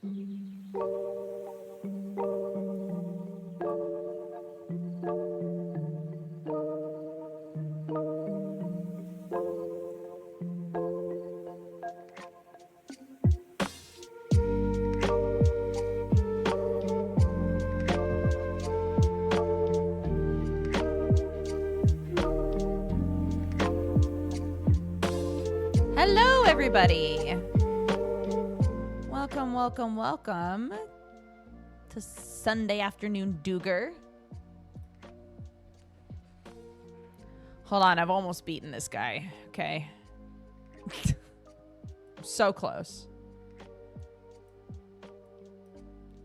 Hello, everybody. Welcome to Sunday afternoon DOOGER. Hold on, I've almost beaten this guy. Okay. So close.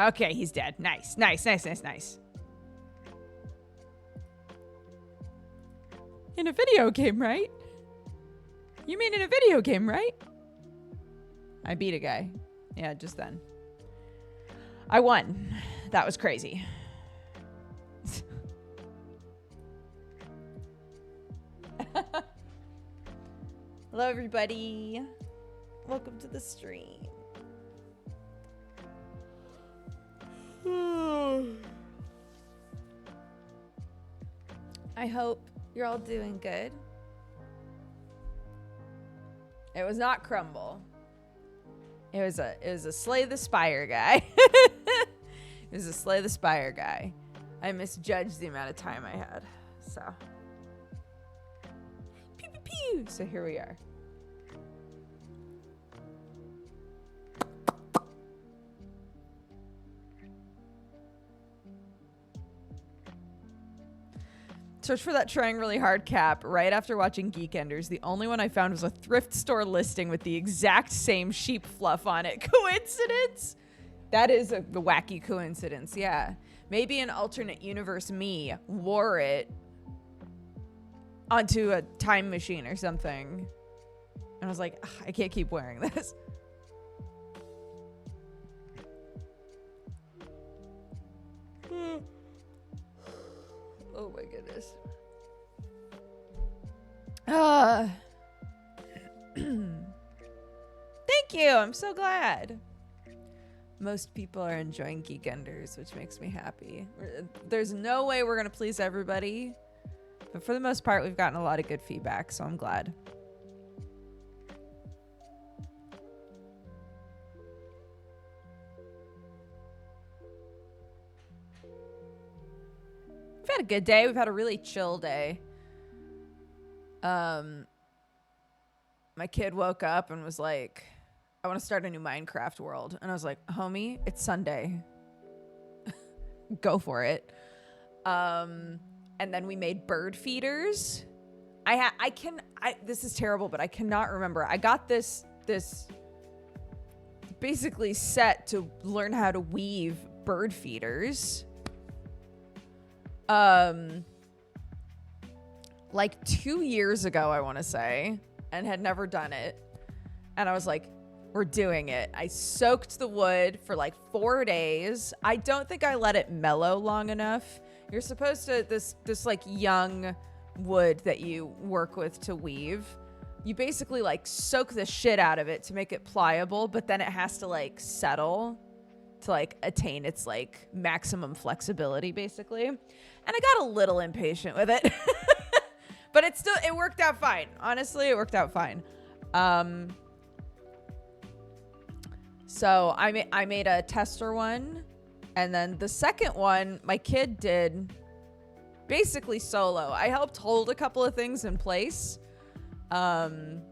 Okay, he's dead. Nice. In a video game, right? You mean in a video game, right? I beat a guy. Yeah, just then. I won. That was crazy. Hello, everybody. Welcome to the stream. I hope you're all doing good. It was not Crumble. It was a Slay the Spire guy. It was a Slay the Spire guy. I misjudged the amount of time I had. So. Pew pew pew. So here we are. Search for that trying really hard cap right after watching Geekenders. The only one I found was a thrift store listing with the exact same sheep fluff on it. Coincidence? That is the wacky coincidence, yeah. Maybe an alternate universe me wore it onto a time machine or something. And I was like, I can't keep wearing this. Oh my goodness. Thank you. I'm so glad. Most people are enjoying Geekenders, which makes me happy. There's no way we're going to please everybody. But for the most part, we've gotten a lot of good feedback, so I'm glad. We've had a good day. We've had a really chill day. My kid woke up and was like, I want to start a new Minecraft world. And I was like, homie, it's Sunday. Go for it. And then we made bird feeders. This is terrible, but I cannot remember. I got this basically set to learn how to weave bird feeders. Like 2 years ago, I want to say, and had never done it. And I was like, we're doing it. I soaked the wood for like 4 days. I don't think I let it mellow long enough. You're supposed to, this like young wood that you work with to weave, you basically like soak the shit out of it to make it pliable, but then it has to like settle to like attain its like maximum flexibility basically. And I got a little impatient with it. But it worked out fine. Honestly, it worked out fine. So I made a tester one, and then the second one my kid did basically solo. I helped hold a couple of things in place, and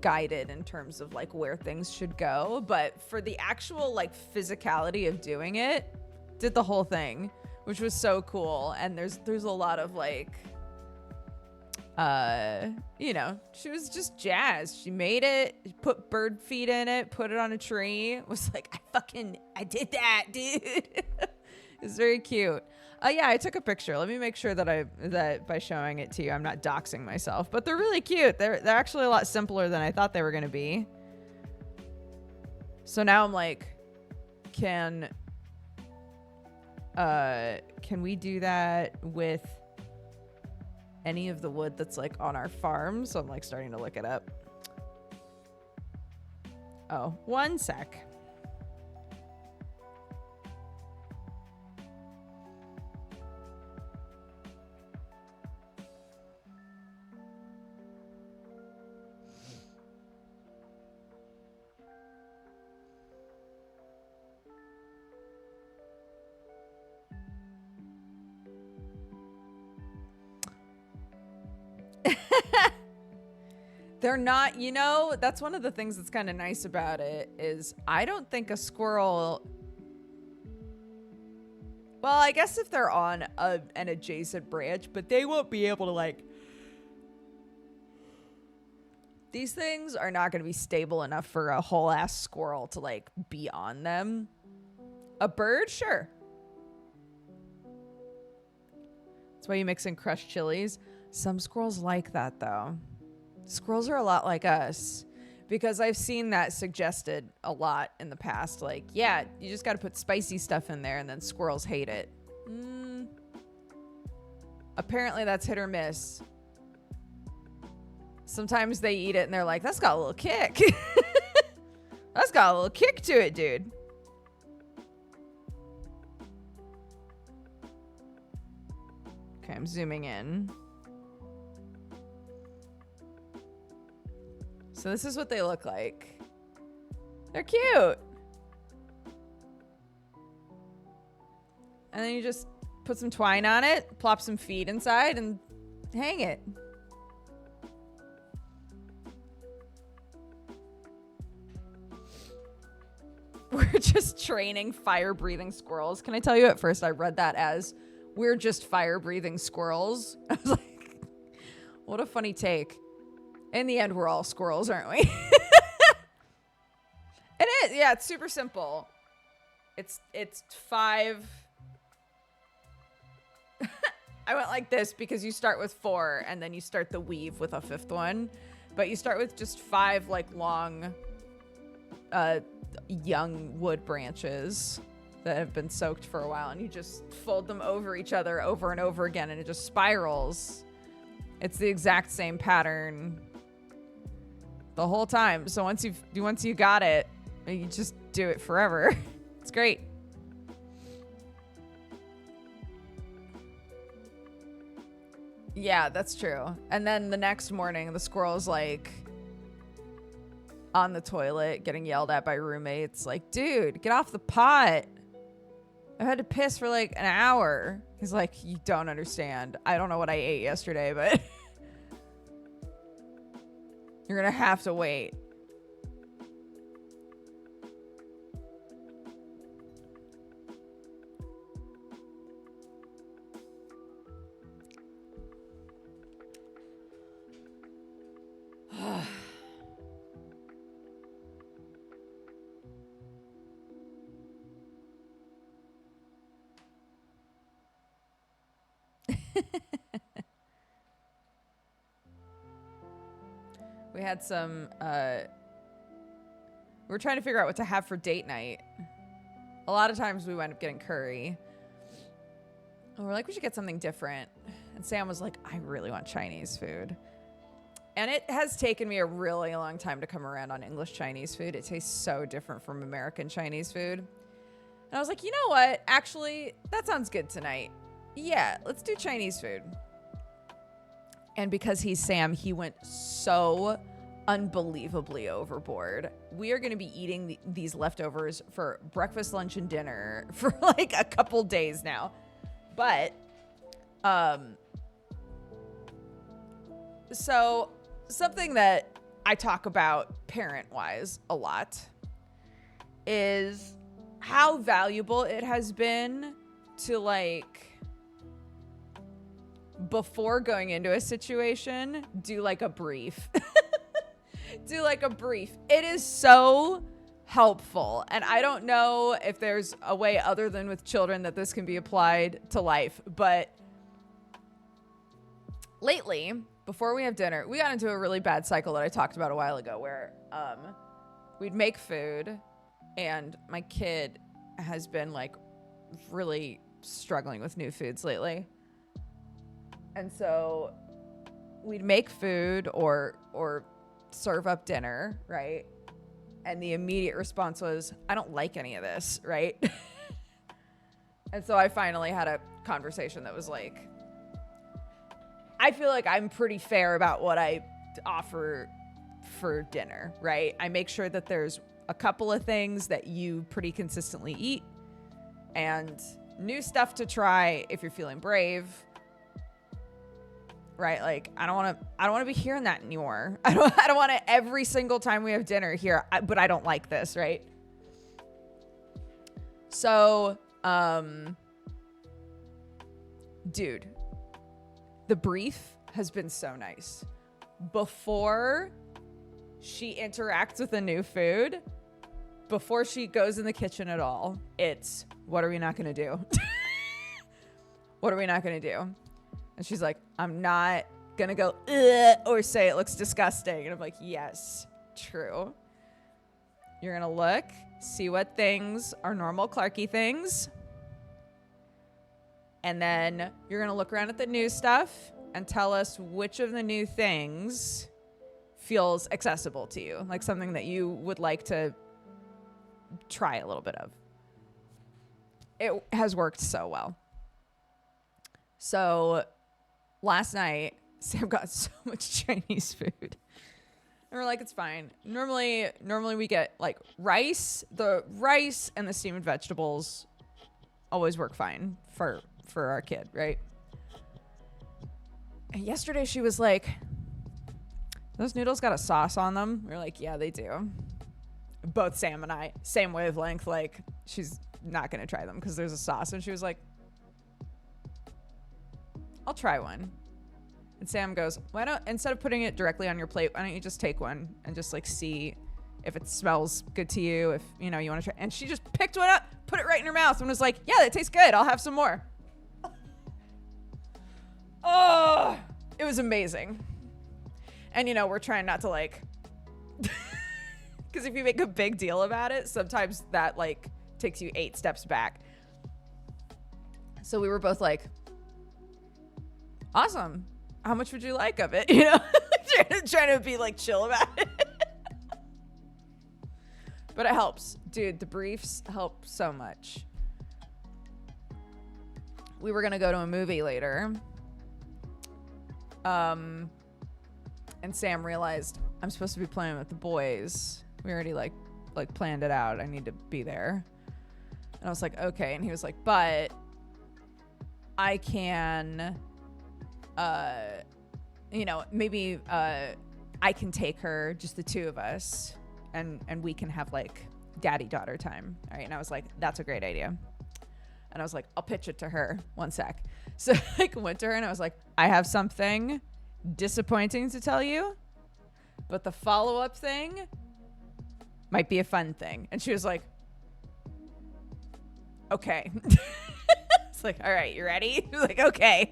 guided in terms of like where things should go. But for the actual like physicality of doing it, did the whole thing, which was so cool. And there's a lot of like, she was just jazzed. She made it, put bird feed in it, put it on a tree. Was like, I did that, dude. It's very cute. Yeah, I took a picture. Let me make sure that by showing it to you, I'm not doxing myself. But they're really cute. They're actually a lot simpler than I thought they were going to be. So now I'm like, can we do that with any of the wood that's like on our farm? So I'm like starting to look it up. Oh, one sec. They're not, you know, that's one of the things that's kind of nice about it is I don't think a squirrel, well, I guess if they're on an adjacent branch, but they won't be able to like, these things are not going to be stable enough for a whole ass squirrel to like be on them. A bird, sure. That's why you mix in crushed chilies. Some squirrels like that though. Squirrels are a lot like us because I've seen that suggested a lot in the past. Like, yeah, you just got to put spicy stuff in there and then squirrels hate it. Apparently that's hit or miss. Sometimes they eat it and they're like, that's got a little kick. That's got a little kick to it, dude. Okay, I'm zooming in. So this is what they look like. They're cute. And then you just put some twine on it, plop some feet inside, and hang it. We're just training fire-breathing squirrels. Can I tell you, at first I read that as, we're just fire-breathing squirrels. I was like, what a funny take. In the end, we're all squirrels, aren't we? It is. Yeah, it's super simple. It's 5. I went like this because you start with 4 and then you start the weave with a 5th one. But you start with just 5 like long young wood branches that have been soaked for a while, and you just fold them over each other over and over again, and it just spirals. It's the exact same pattern the whole time. So once you got it, you just do it forever. It's great. Yeah, that's true. And then the next morning, the squirrel's like on the toilet getting yelled at by roommates, like, dude, get off the pot. I've had to piss for like an hour. He's like, you don't understand. I don't know what I ate yesterday, but you're gonna have to wait. We had some, we were trying to figure out what to have for date night. A lot of times we wind up getting curry. And we're like, we should get something different. And Sam was like, I really want Chinese food. And it has taken me a really long time to come around on English Chinese food. It tastes so different from American Chinese food. And I was like, you know what? Actually, that sounds good tonight. Yeah, let's do Chinese food. And because he's Sam, he went so unbelievably overboard. We are going to be eating these leftovers for breakfast, lunch, and dinner for like a couple days now. But, so something that I talk about parent-wise a lot is how valuable it has been to like, before going into a situation, do like a brief. Do like a brief. It is so helpful. And I don't know if there's a way other than with children that this can be applied to life. But lately, before we have dinner, we got into a really bad cycle that I talked about a while ago where we'd make food and my kid has been like really struggling with new foods lately. And so we'd make food or serve up dinner, right? And the immediate response was, I don't like any of this, right? And so I finally had a conversation that was like, I feel like I'm pretty fair about what I offer for dinner, right? I make sure that there's a couple of things that you pretty consistently eat and new stuff to try if you're feeling brave. right? Like, I don't want to be hearing that anymore. I don't want to every single time we have dinner here, but I don't like this, right? So, dude, the brief has been so nice. Before she interacts with the new food, before she goes in the kitchen at all, it's, what are we not going to do? What are we not going to do? And she's like, I'm not going to go, ugh, or say it looks disgusting. And I'm like, yes, true. You're going to look, see what things are normal Clarky things. And then you're going to look around at the new stuff and tell us which of the new things feels accessible to you, like something that you would like to try a little bit of. It has worked so well. So last night, Sam got so much Chinese food. And we're like, it's fine. Normally we get like rice. The rice and the steamed vegetables always work fine for our kid, right? And yesterday she was like, those noodles got a sauce on them. We were like, yeah, they do. Both Sam and I, same wavelength. Like, she's not going to try them because there's a sauce. And she was like, I'll try one. And Sam goes, why don't, instead of putting it directly on your plate, why don't you just take one and just like see if it smells good to you, if you know you want to try. And she just picked one up, put it right in her mouth, and was like, yeah, that tastes good. I'll have some more. Oh, it was amazing. And you know, we're trying not to like, because if you make a big deal about it, sometimes that like takes you 8 steps back. So we were both like, awesome. How much would you like of it? You know, trying to be like chill about it. But it helps. Dude, the briefs help so much. We were going to go to a movie later. And Sam realized I'm supposed to be playing with the boys. We already like planned it out. I need to be there. And I was like, okay. And he was like, but I can, you know, maybe I can take her, just the two of us, and we can have like daddy-daughter time. All right. And I was like, that's a great idea. And I was like, I'll pitch it to her. One sec. So I like, went to her and I was like, I have something disappointing to tell you, but the follow-up thing might be a fun thing. And she was like, okay. It's like, all right, you ready? She was like, okay.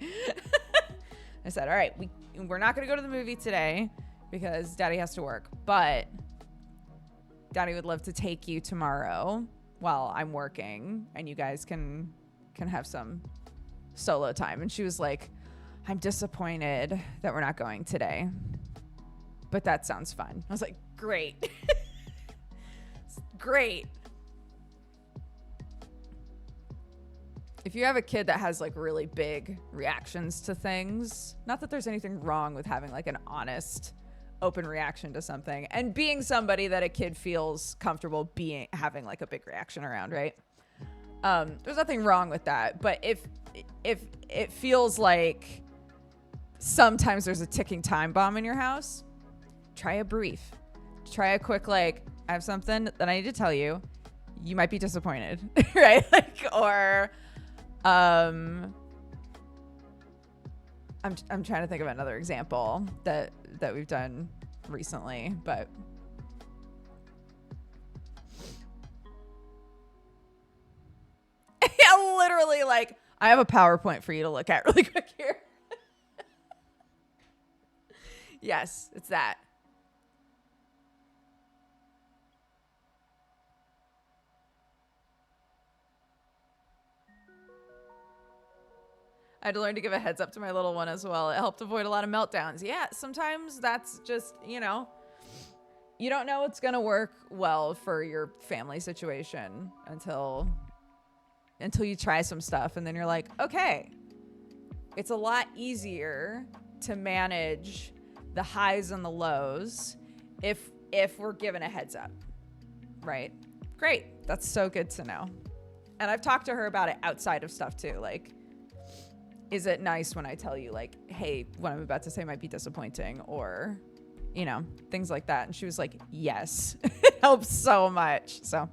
I said, all right, we're not going to go to the movie today because daddy has to work, but daddy would love to take you tomorrow while I'm working and you guys can have some solo time. And she was like, I'm disappointed that we're not going today, but that sounds fun. I was like, great. Great. If you have a kid that has like really big reactions to things, not that there's anything wrong with having like an honest, open reaction to something and being somebody that a kid feels comfortable having like a big reaction around, right? There's nothing wrong with that. But if it feels like sometimes there's a ticking time bomb in your house, try a brief. Try a quick, like, I have something that I need to tell you. You might be disappointed, right? Like, or I'm trying to think of another example that we've done recently, but yeah, literally, like, I have a PowerPoint for you to look at really quick here. Yes, it's that. I had to learn to give a heads up to my little one as well. It helped avoid a lot of meltdowns. Yeah, sometimes that's just, you know, you don't know what's going to work well for your family situation until you try some stuff. And then you're like, okay, it's a lot easier to manage the highs and the lows if we're given a heads up, right? Great. That's so good to know. And I've talked to her about it outside of stuff too. Like, is it nice when I tell you like, hey, what I'm about to say might be disappointing, or, you know, things like that. And she was like, yes. It helps so much. So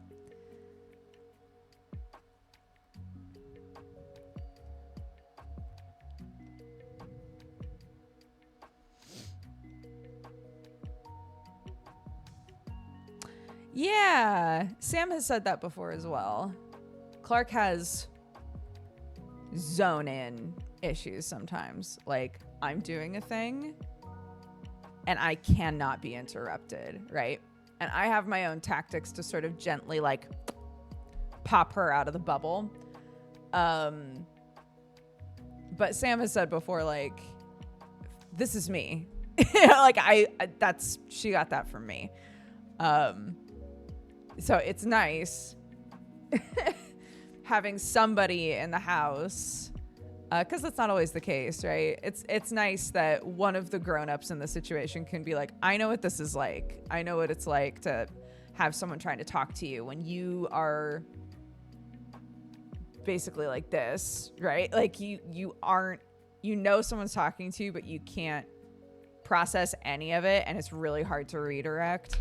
yeah, Sam has said that before as well. Clark has zone in issues sometimes. Like, I'm doing a thing and I cannot be interrupted, right? And I have my own tactics to sort of gently like pop her out of the bubble. But Sam has said before, like, this is me. Like she got that from me. So it's nice having somebody in the house, because that's not always the case, right? It's nice that one of the grown-ups in the situation can be like, I know what this is like. I know what it's like to have someone trying to talk to you when you are basically like this, right? Like you know someone's talking to you, but you can't process any of it, and it's really hard to redirect.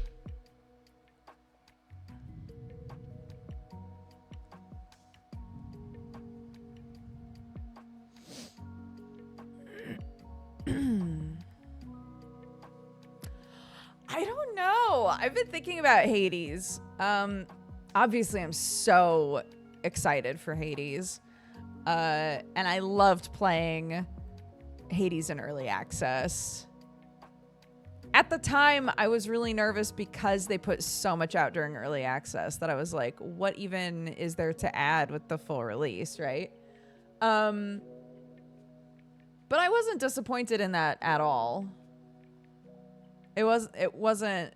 I don't know. I've been thinking about Hades. Obviously, I'm so excited for Hades. And I loved playing Hades in early access. At the time, I was really nervous because they put so much out during early access that I was like, what even is there to add with the full release, right? But I wasn't disappointed in that at all. There wasn't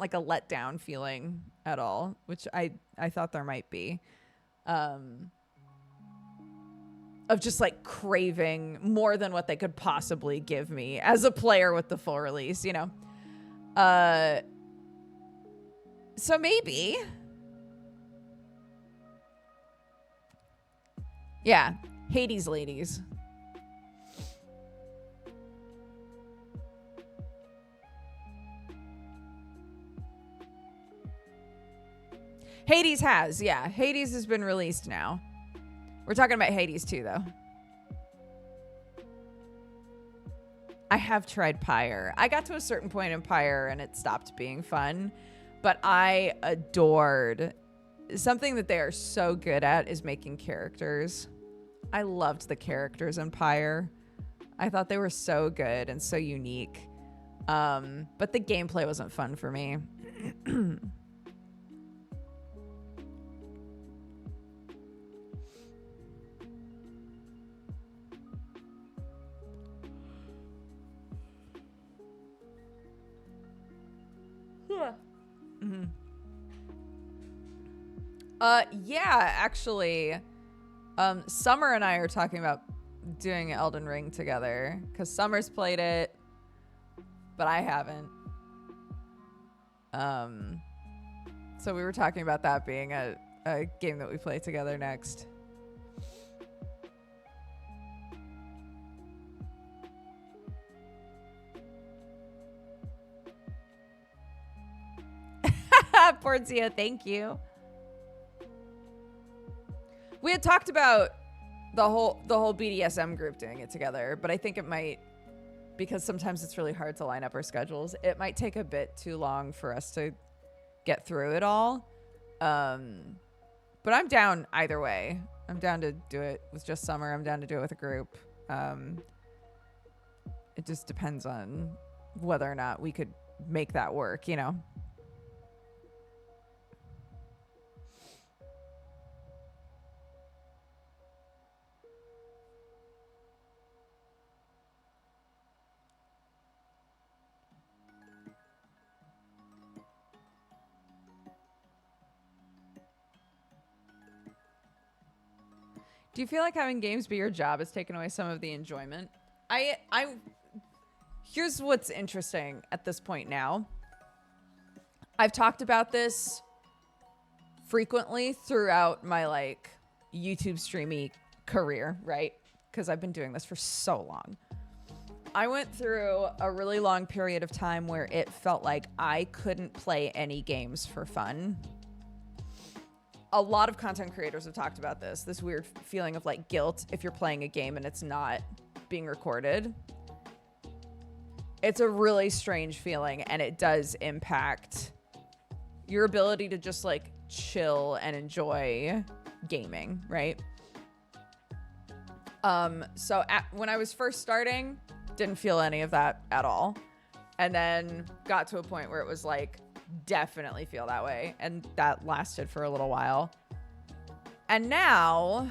like a letdown feeling at all, which I thought there might be. Of just like craving more than what they could possibly give me as a player with the full release, you know? So maybe. Yeah. Hades ladies. Hades has, yeah. Hades has been released now. We're talking about Hades 2, though. I have tried Pyre. I got to a certain point in Pyre and it stopped being fun. But I adored... Something that they are so good at is making characters. I loved the characters in Pyre. I thought they were so good and so unique. But the gameplay wasn't fun for me. Mm-hmm. Yeah, actually, Summer and I are talking about doing Elden Ring together because Summer's played it, but I haven't. So we were talking about that being a game that we play together next. Portia, thank you. We had talked about the whole BDSM group doing it together, but I think it might, because sometimes it's really hard to line up our schedules, it might take a bit too long for us to get through it all. But I'm down either way. I'm down to do it with just Summer. I'm down to do it with a group. It just depends on whether or not we could make that work, you know? Do you feel like having games be your job has taken away some of the enjoyment? Here's what's interesting at this point now. I've talked about this frequently throughout my like YouTube streamy career, right? because I've been doing this for so long. I went through a really long period of time where it felt like I couldn't play any games for fun. A lot of content creators have talked about this weird feeling of like guilt if you're playing a game and it's not being recorded. It's a really strange feeling, and it does impact your ability to just like chill and enjoy gaming, right? When I was first starting, didn't feel any of that at all. And then got to a point where it was like, definitely feel that way. And that lasted for a little while. And now,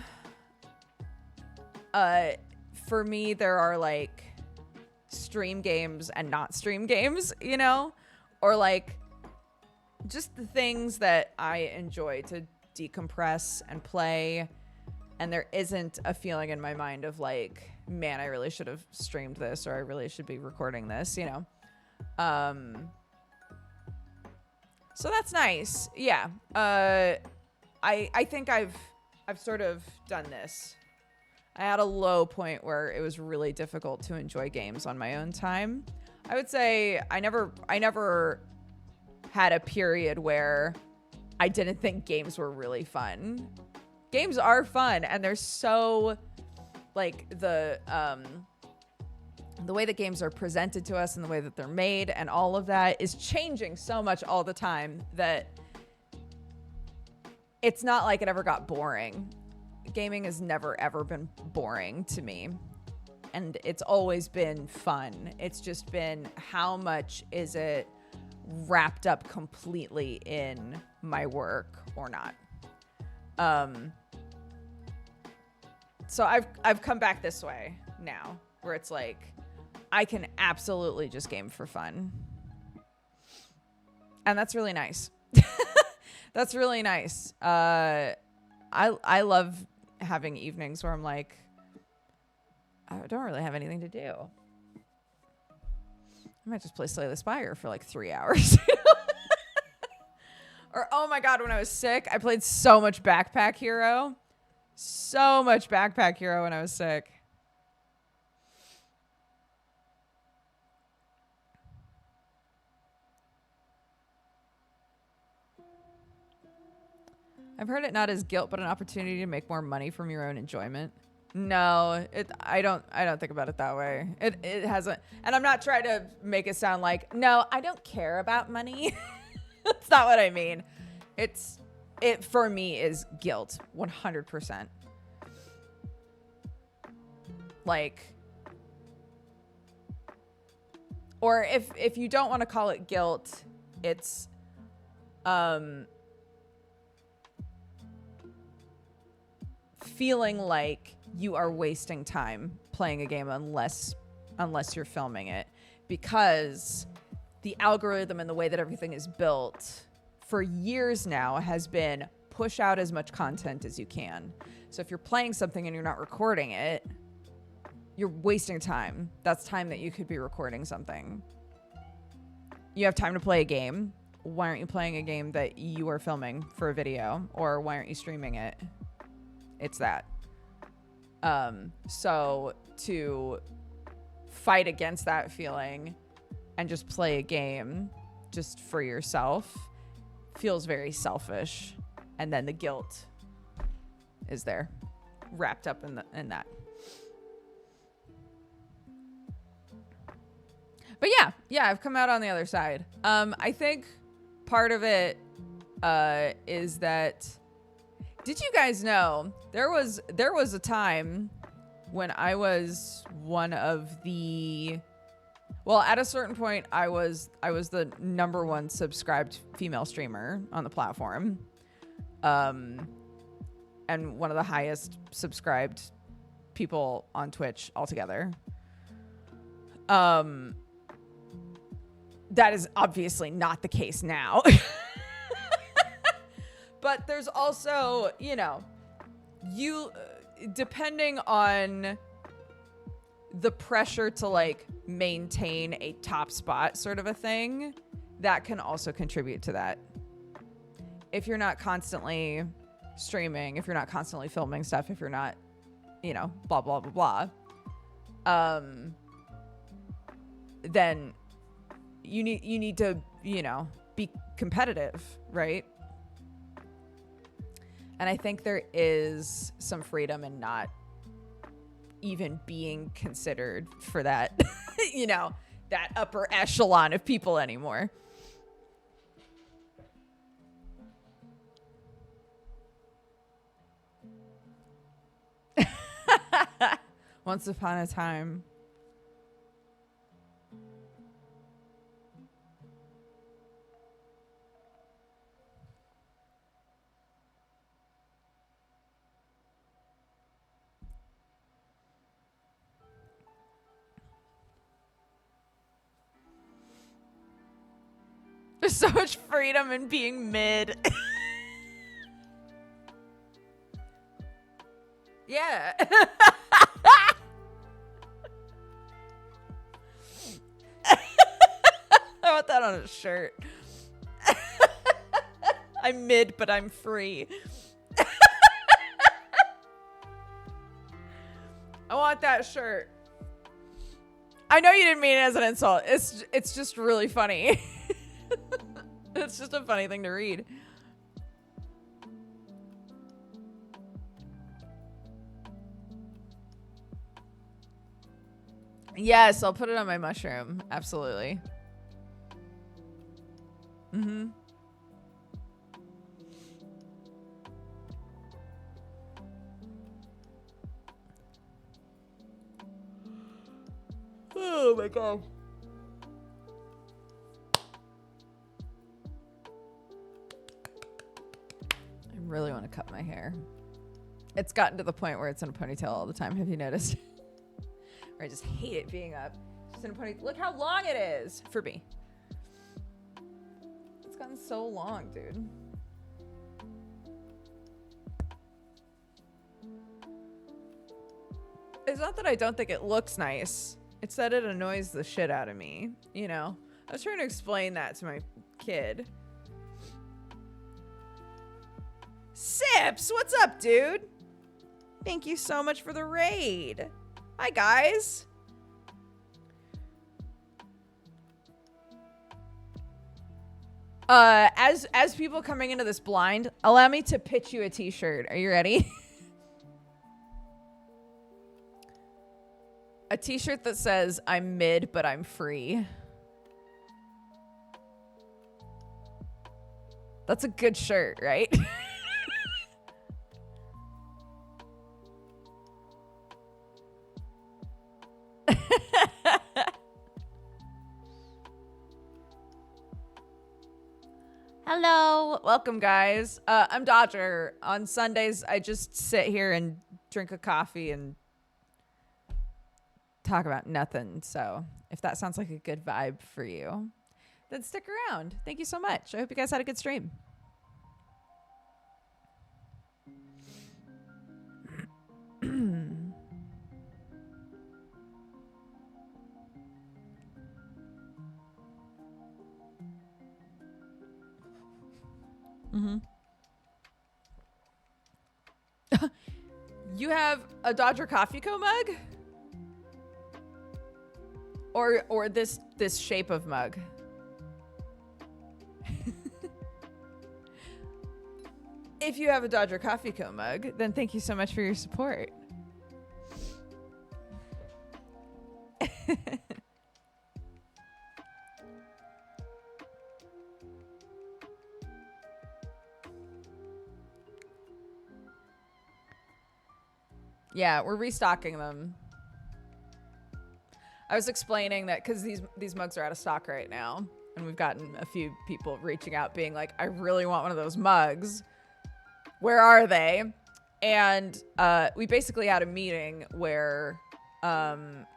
for me, there are like stream games and not stream games, you know? Or like just the things that I enjoy to decompress and play. And there isn't a feeling in my mind of like, man, I really should have streamed this, or I really should be recording this, you know? So that's nice. Yeah. I think I've sort of done this. I had a low point where it was really difficult to enjoy games on my own time. I would say I never had a period where I didn't think games were really fun. Games are fun, and they're so like the way that games are presented to us and the way that they're made and all of that is changing so much all the time that it's not like it ever got boring. Gaming has never ever been boring to me, and it's always been fun. It's just been how much is it wrapped up completely in my work or not. So I've come back this way now, where it's like I can absolutely just game for fun. And that's really nice. That's really nice. I love having evenings where I'm like, I don't really have anything to do. I might just play Slay the Spire for like 3 hours. Or, oh my God, when I was sick, I played so much Backpack Hero. So much Backpack Hero when I was sick. I've heard it not as guilt, but an opportunity to make more money from your own enjoyment. No, I don't think about it that way. It hasn't, and I'm not trying to make it sound like, no, I don't care about money. That's not what I mean. It for me is guilt, 100%. Like, or if you don't want to call it guilt, it's feeling like you are wasting time playing a game unless you're filming it, because the algorithm and the way that everything is built for years now has been push out as much content as you can. So if you're playing something and you're not recording it, you're wasting time. That's time that you could be recording something. You have time to play a game. Why aren't you playing a game that you are filming for a video? Or why aren't you streaming it? It's that. So to fight against that feeling and just play a game just for yourself feels very selfish. And then the guilt is there, wrapped up in that. But yeah, I've come out on the other side. I think part of it is that, did you guys know there was a time when I was one of the, well, at a certain point I was the #1 subscribed female streamer on the platform, and one of the highest subscribed people on Twitch altogether. That is obviously not the case now. But there's also, you know, depending on the pressure to like maintain a top spot sort of a thing, that can also contribute to that. If you're not constantly streaming, if you're not constantly filming stuff, if you're not you know, blah, blah, blah, blah, then you need to, you know, be competitive, right? And I think there is some freedom in not even being considered for that, you know, that upper echelon of people anymore. Once upon a time. There's so much freedom in being mid. Yeah. I want that on a shirt. I'm mid, but I'm free. I want that shirt. I know you didn't mean it as an insult. It's just really funny. It's just a funny thing to read. Yes, I'll put it on my mushroom. Absolutely. Mm-hmm. Oh my god. I really want to cut my hair. It's gotten to the point where it's in a ponytail all the time. Have you noticed? Or I just hate it being up. Just in a ponytail. Look how long it is for me. It's gotten so long, dude. It's not that I don't think it looks nice. It's that it annoys the shit out of me. You know? I was trying to explain that to my kid. Sips, what's up, dude? Thank you so much for the raid. Hi, guys. As people coming into this blind, allow me to pitch you a t-shirt. Are you ready? A t-shirt that says, I'm mid, but I'm free. That's a good shirt, right? Hello. Welcome, guys. I'm Dodger. On Sundays, I just sit here and drink a coffee and talk about nothing. So if that sounds like a good vibe for you, then stick around. Thank you so much. I hope you guys had a good stream. Mm-hmm. You have a Dodger Coffee Co. mug? Or this shape of mug? If you have a Dodger Coffee Co. mug, then thank you so much for your support. Yeah, we're restocking them. I was explaining that because these mugs are out of stock right now, and we've gotten a few people reaching out being like, I really want one of those mugs. Where are they? And we basically had a meeting where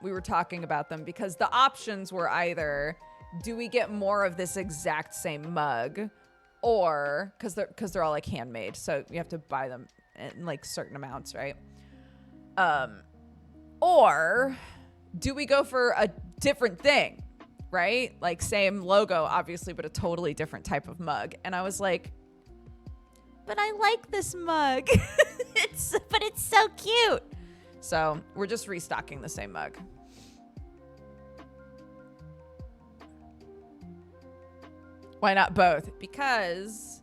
we were talking about them because the options were either, do we get more of this exact same mug, or because they're all like handmade, so you have to buy them in like certain amounts, right? Or do we go for a different thing, right? Like same logo, obviously, but a totally different type of mug. And I was like, but I like this mug. But it's so cute. So we're just restocking the same mug. Why not both? Because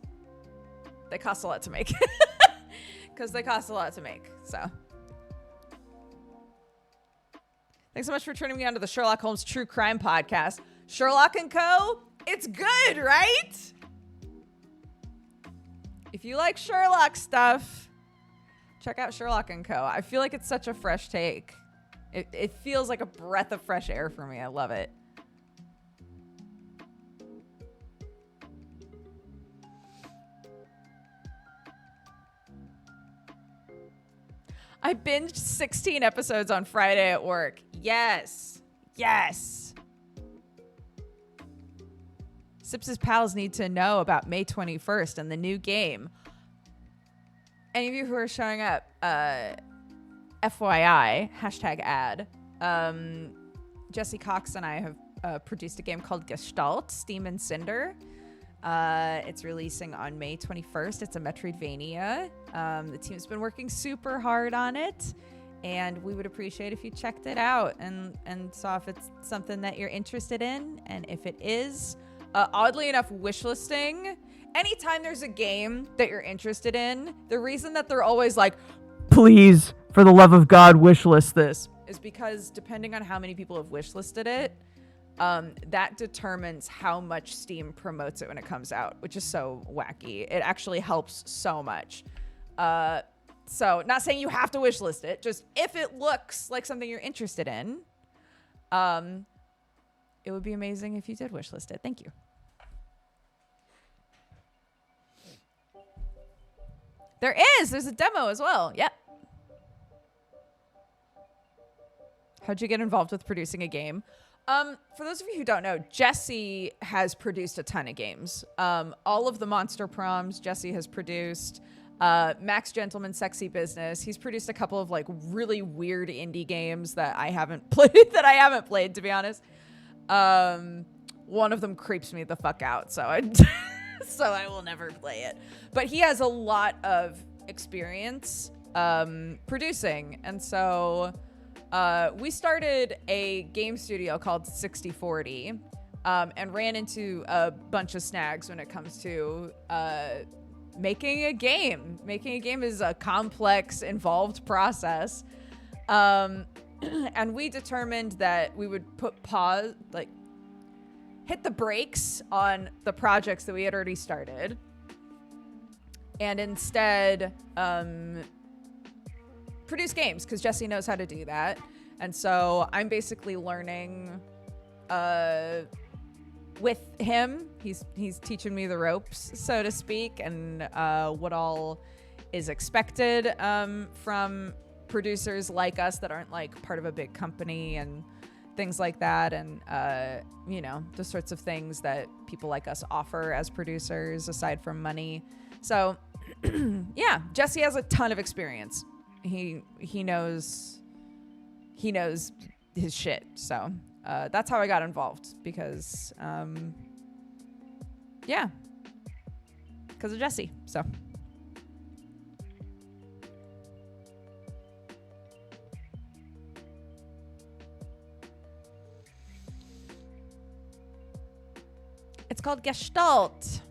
they cost a lot to make. Because they cost a lot to make. So thanks so much for turning me on to the Sherlock Holmes True Crime Podcast. Sherlock & Co., it's good, right? If you like Sherlock stuff, check out Sherlock & Co. I feel like it's such a fresh take. It feels like a breath of fresh air for me. I love it. I binged 16 episodes on Friday at work. Yes. Yes. Sips' pals need to know about May 21st and the new game. Any of you who are showing up, FYI, hashtag ad. Jesse Cox and I have produced a game called Gestalt, Steam and Cinder. It's releasing on May 21st. It's a Metroidvania. The team's been working super hard on it, and we would appreciate if you checked it out and saw if it's something that you're interested in. And if it is, oddly enough, wishlisting. Anytime there's a game that you're interested in, the reason that they're always like, please, for the love of God, wishlist this, is because depending on how many people have wishlisted it, that determines how much Steam promotes it when it comes out, which is so wacky. It actually helps so much. So not saying you have to wishlist it, just if it looks like something you're interested in, it would be amazing if you did wishlist it. Thank you. There's a demo as well. Yep. How'd you get involved with producing a game? For those of you who don't know, Jesse has produced a ton of games. All of the Monster Proms Jesse has produced. Max Gentleman Sexy Business. He's produced a couple of like really weird indie games that I haven't played, to be honest. One of them creeps me the fuck out, so I will never play it. But he has a lot of experience producing, and so we started a game studio called 6040 and ran into a bunch of snags when it comes to making a game. Making a game is a complex, involved process. And we determined that we would hit the brakes on the projects that we had already started and instead produce games, because Jesse knows how to do that. And so I'm basically learning with him. He's teaching me the ropes, so to speak, and what all is expected from producers like us that aren't like part of a big company and things like that, and the sorts of things that people like us offer as producers aside from money. So yeah, Jesse has a ton of experience. He knows his shit. So that's how I got involved, because because of Jesse. So it's called Gestalt.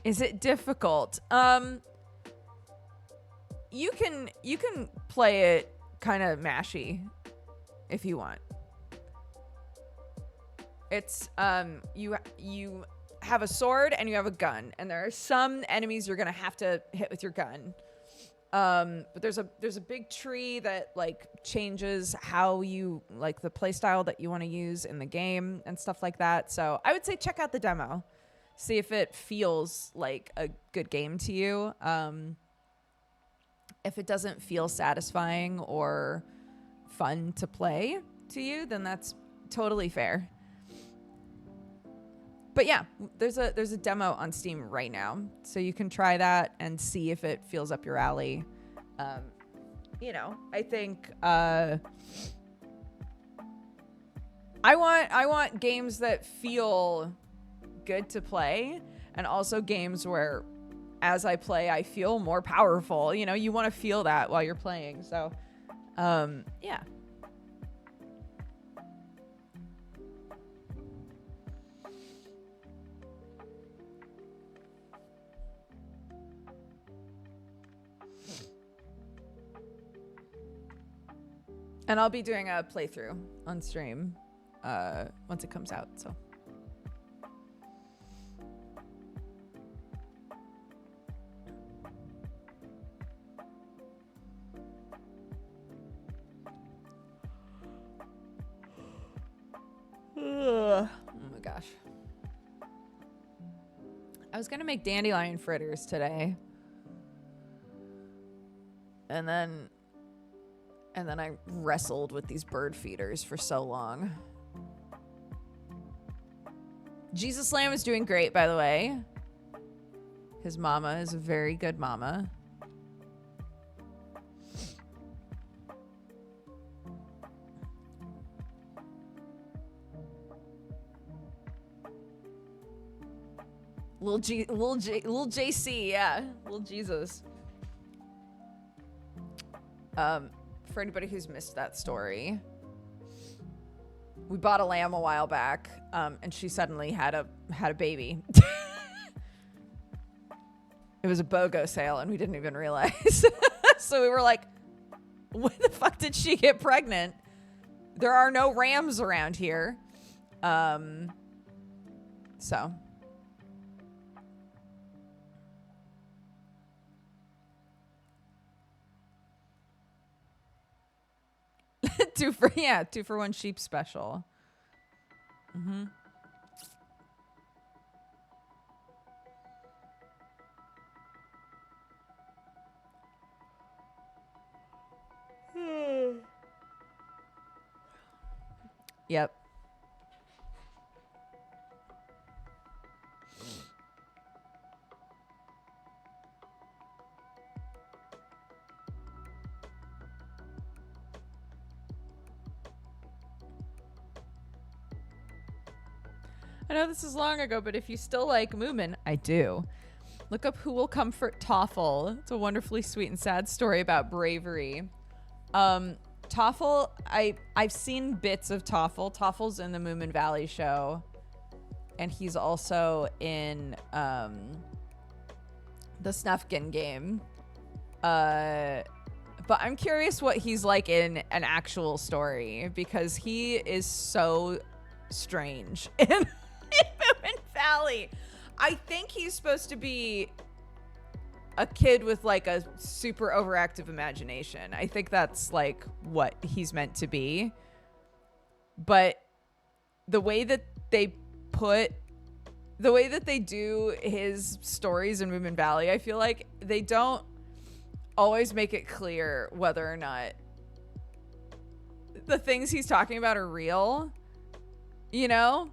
Is it difficult? You can play it kind of mashy if you want. It's you have a sword and you have a gun, and there are some enemies you're gonna have to hit with your gun. But there's a big tree that like changes how you like the play style that you want to use in the game and stuff like that. So I would say check out the demo, see if it feels like a good game to you. If it doesn't feel satisfying or fun to play to you, then that's totally fair. But yeah, there's a demo on Steam right now, so you can try that and see if it feels up your alley. I think I want games that feel good to play, and also games where as I play I feel more powerful. You know, you want to feel that while you're playing. So yeah. And I'll be doing a playthrough on stream once it comes out. So oh my gosh. I was gonna make dandelion fritters today. And then I wrestled with these bird feeders for so long. Jesus Lamb is doing great, by the way. His mama is a very good mama. Lil JC, yeah. Lil Jesus. For anybody who's missed that story, we bought a lamb a while back, and she suddenly had a baby. It was a BOGO sale, and we didn't even realize. So we were like, when the fuck did she get pregnant? There are no rams around here. So. two for one sheep special. Mm-hmm. Yep. I know this is long ago, but if you still like Moomin, I do. Look up Who Will Comfort Toffle. It's a wonderfully sweet and sad story about bravery. Toffle, I've seen bits of Toffle. Toffle's in the Moomin Valley show. And he's also in the Snufkin game. But I'm curious what he's like in an actual story, because he is so strange in Moomin Valley. I think he's supposed to be a kid with like a super overactive imagination. I think that's like what he's meant to be. But the way that they do his stories in Moomin Valley, I feel like they don't always make it clear whether or not the things he's talking about are real. You know?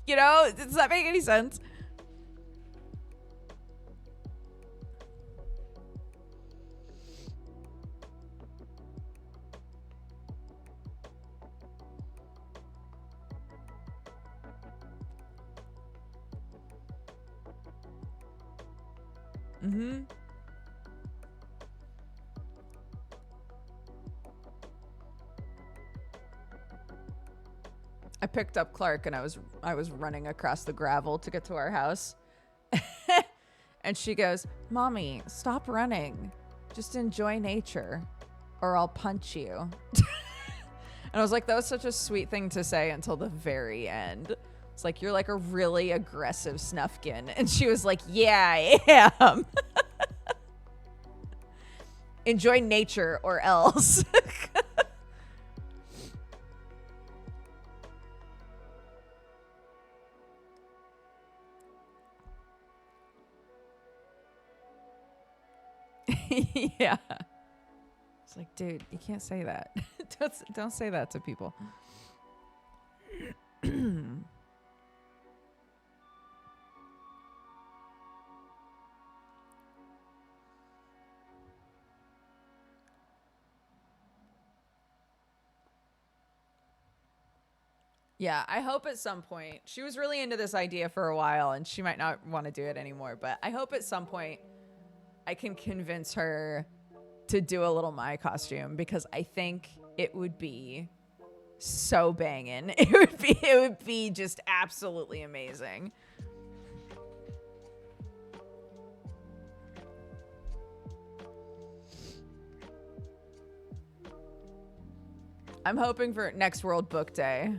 You know? Does that make any sense? Mm-hmm. I picked up Clark and I was running across the gravel to get to our house. And she goes, "Mommy, stop running. Just enjoy nature or I'll punch you." And I was like, that was such a sweet thing to say until the very end. It's like, you're like a really aggressive Snufkin. And she was like, yeah, I am. Enjoy nature or else. Yeah. It's like, dude, you can't say that. Don't say that to people. Yeah, I hope at some point, she was really into this idea for a while and she might not want to do it anymore, but I hope at some point I can convince her to do a little Mai costume, because I think it would be so banging. It would be just absolutely amazing. I'm hoping for next World Book Day.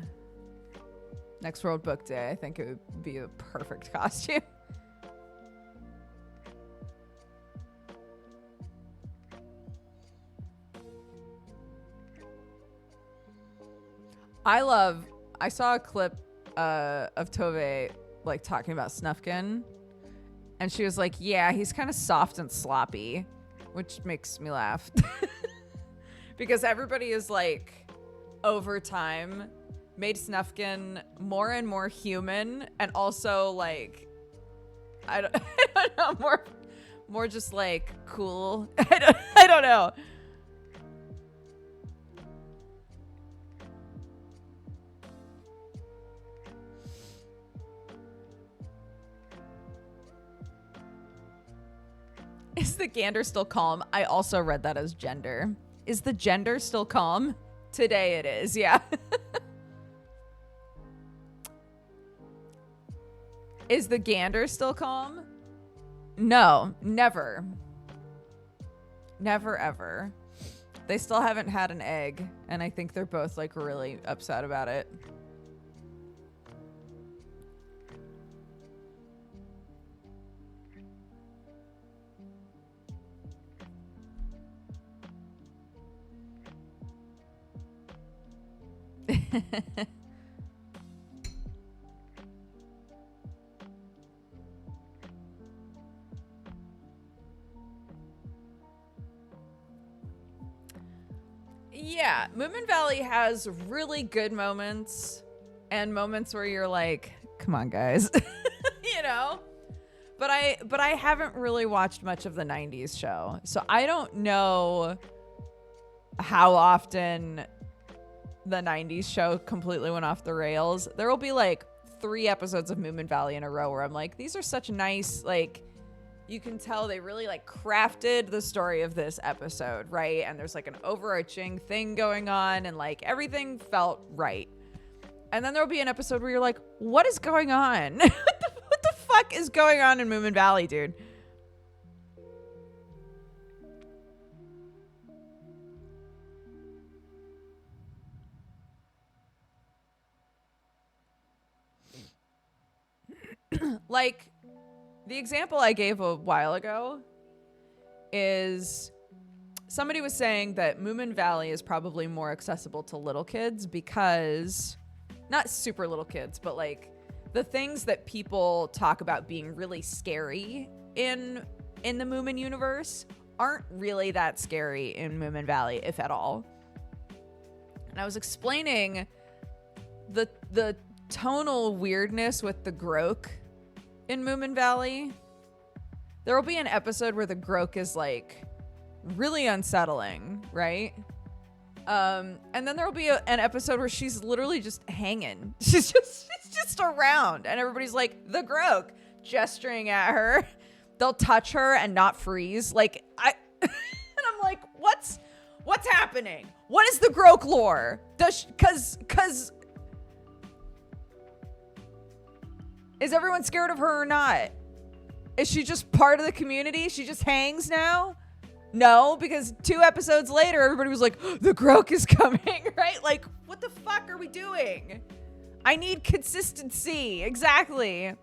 Next World Book Day, I think it would be a perfect costume. I saw a clip of Tove like talking about Snufkin, and she was like, yeah, he's kind of soft and sloppy, which makes me laugh. Because everybody is like, over time, made Snufkin more and more human, and also like, I don't know, more just like cool. I don't know. Is the gander still calm? I also read that as gender. Is the gender still calm? Today it is, yeah. Is the gander still calm? No, never. Never, ever. They still haven't had an egg, and I think they're both like really upset about it. Yeah, Moomin Valley has really good moments and moments where you're like, come on, guys. You know? But I haven't really watched much of the 90s show. So I don't know how often the 90s show completely went off the rails. There will be like 3 episodes of Moomin Valley in a row where I'm like, these are such nice, like, you can tell they really like crafted the story of this episode, right? And there's like an overarching thing going on, and like everything felt right. And then there'll be an episode where you're like, what is going on? What the fuck is going on in Moomin Valley, dude? Like, the example I gave a while ago is somebody was saying that Moomin Valley is probably more accessible to little kids because, not super little kids, but like the things that people talk about being really scary in the Moomin universe aren't really that scary in Moomin Valley, if at all. And I was explaining the tonal weirdness with the Grok in Moomin Valley. There will be an episode where the Grok is like really unsettling, right? And then there will be an episode where she's literally just hanging. She's just around, and everybody's like, the Grok, gesturing at her. They'll touch her and not freeze. Like, and I'm like, what's happening? What is the Grok lore? Cause is everyone scared of her or not? Is she just part of the community? She just hangs now? No, because 2 episodes later, everybody was like, the Grok is coming, right? Like, what the fuck are we doing? I need consistency. Exactly.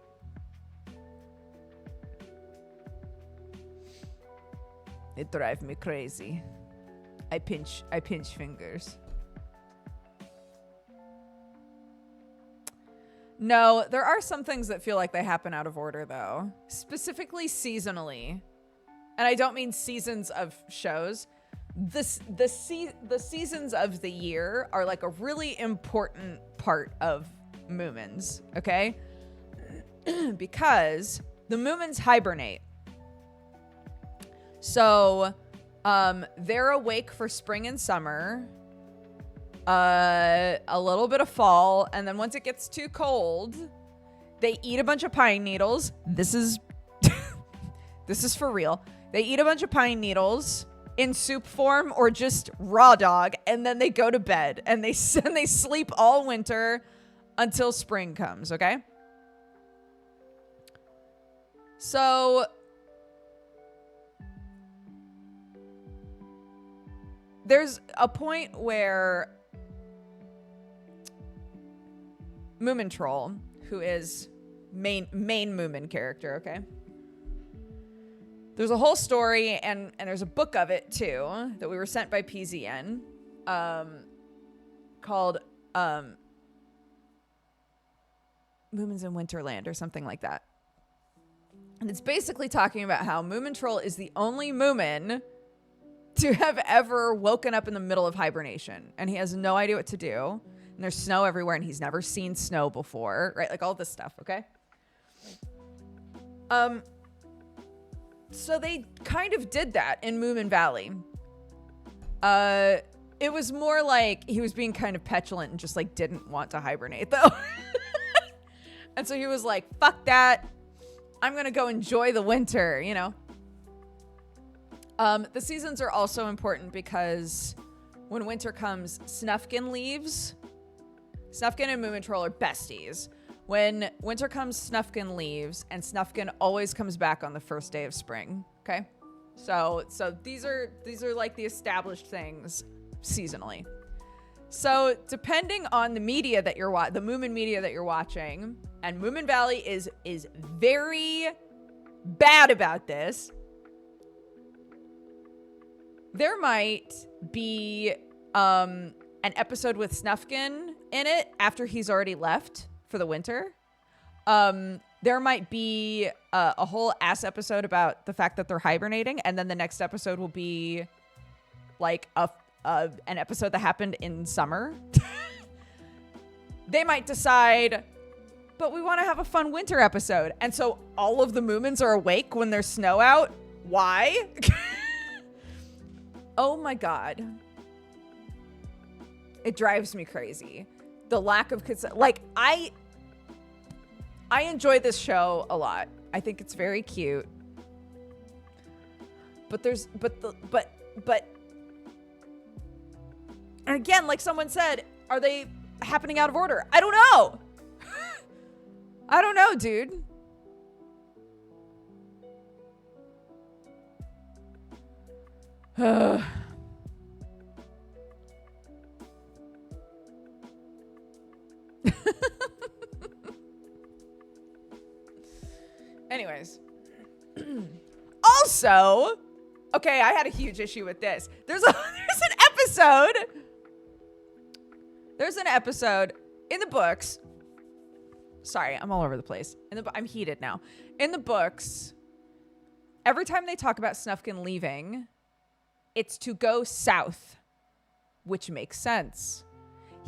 It drives me crazy. I pinch fingers. No, there are some things that feel like they happen out of order, though. Specifically seasonally. And I don't mean seasons of shows. The seasons of the year are like a really important part of Moomins, okay? Because the Moomins hibernate. So they're awake for spring and summer. a little bit of fall, and then once it gets too cold, they eat a bunch of pine needles. This is this is for real. They eat a bunch of pine needles in soup form or just raw dog, and then they go to bed and they sleep all winter until spring comes, okay? So there's a point where Moomin Troll, who is main Moomin character, okay? There's a whole story, and there's a book of it too that we were sent by PZN, called Moomins in Winterland or something like that. And it's basically talking about how Moomin Troll is the only Moomin to have ever woken up in the middle of hibernation, and he has no idea what to do. And there's snow everywhere, and he's never seen snow before, right? Like all this stuff, okay? So they kind of did that in Moomin Valley. It was more like he was being kind of petulant and just like didn't want to hibernate though. And so he was like, fuck that. I'm going to go enjoy the winter, you know? The seasons are also important because when winter comes, Snufkin leaves. Snufkin and Moomin Troll are besties. When winter comes, Snufkin leaves, and Snufkin always comes back on the first day of spring. Okay, so these are like the established things seasonally. So depending on the media that you're the Moomin media that you're watching, and Moomin Valley is very bad about this. There might be an episode with Snufkin in it after he's already left for the winter. There might be a whole ass episode about the fact that they're hibernating, and then the next episode will be like an episode that happened in summer. They might decide, but we want to have a fun winter episode, and so all of the Moomins are awake when there's snow out. Why? Oh my god. It drives me crazy. The lack of like I enjoy this show a lot. I think it's very cute. But and again, like someone said, are they happening out of order? I don't know. I don't know, dude. Anyways. Also, okay, I had a huge issue with this. There's an episode in the books. Sorry, I'm all over the place. I'm heated now. In the books, every time they talk about Snufkin leaving, it's to go south, which makes sense.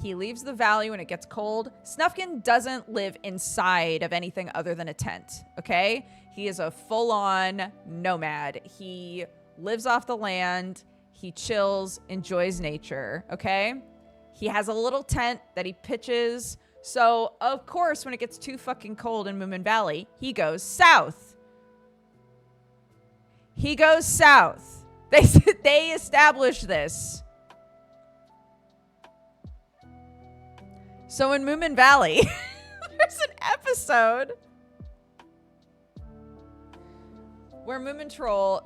He leaves the valley when it gets cold. Snufkin doesn't live inside of anything other than a tent, okay? He is a full-on nomad. He lives off the land. He chills, enjoys nature, okay? He has a little tent that he pitches. So, of course, when it gets too fucking cold in Moomin Valley, he goes south. He goes south. They established this. So in Moomin Valley, there's an episode where Moomin Troll,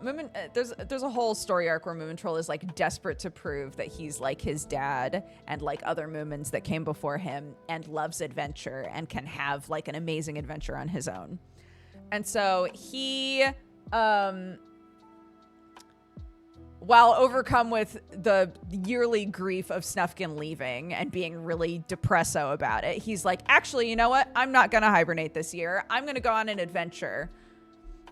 there's a whole story arc where Moomin Troll is like desperate to prove that he's like his dad and like other Moomins that came before him and loves adventure and can have like an amazing adventure on his own. And so he, while overcome with the yearly grief of Snufkin leaving and being really depresso about it, he's like, actually, you know what? I'm not going to hibernate this year. I'm going to go on an adventure.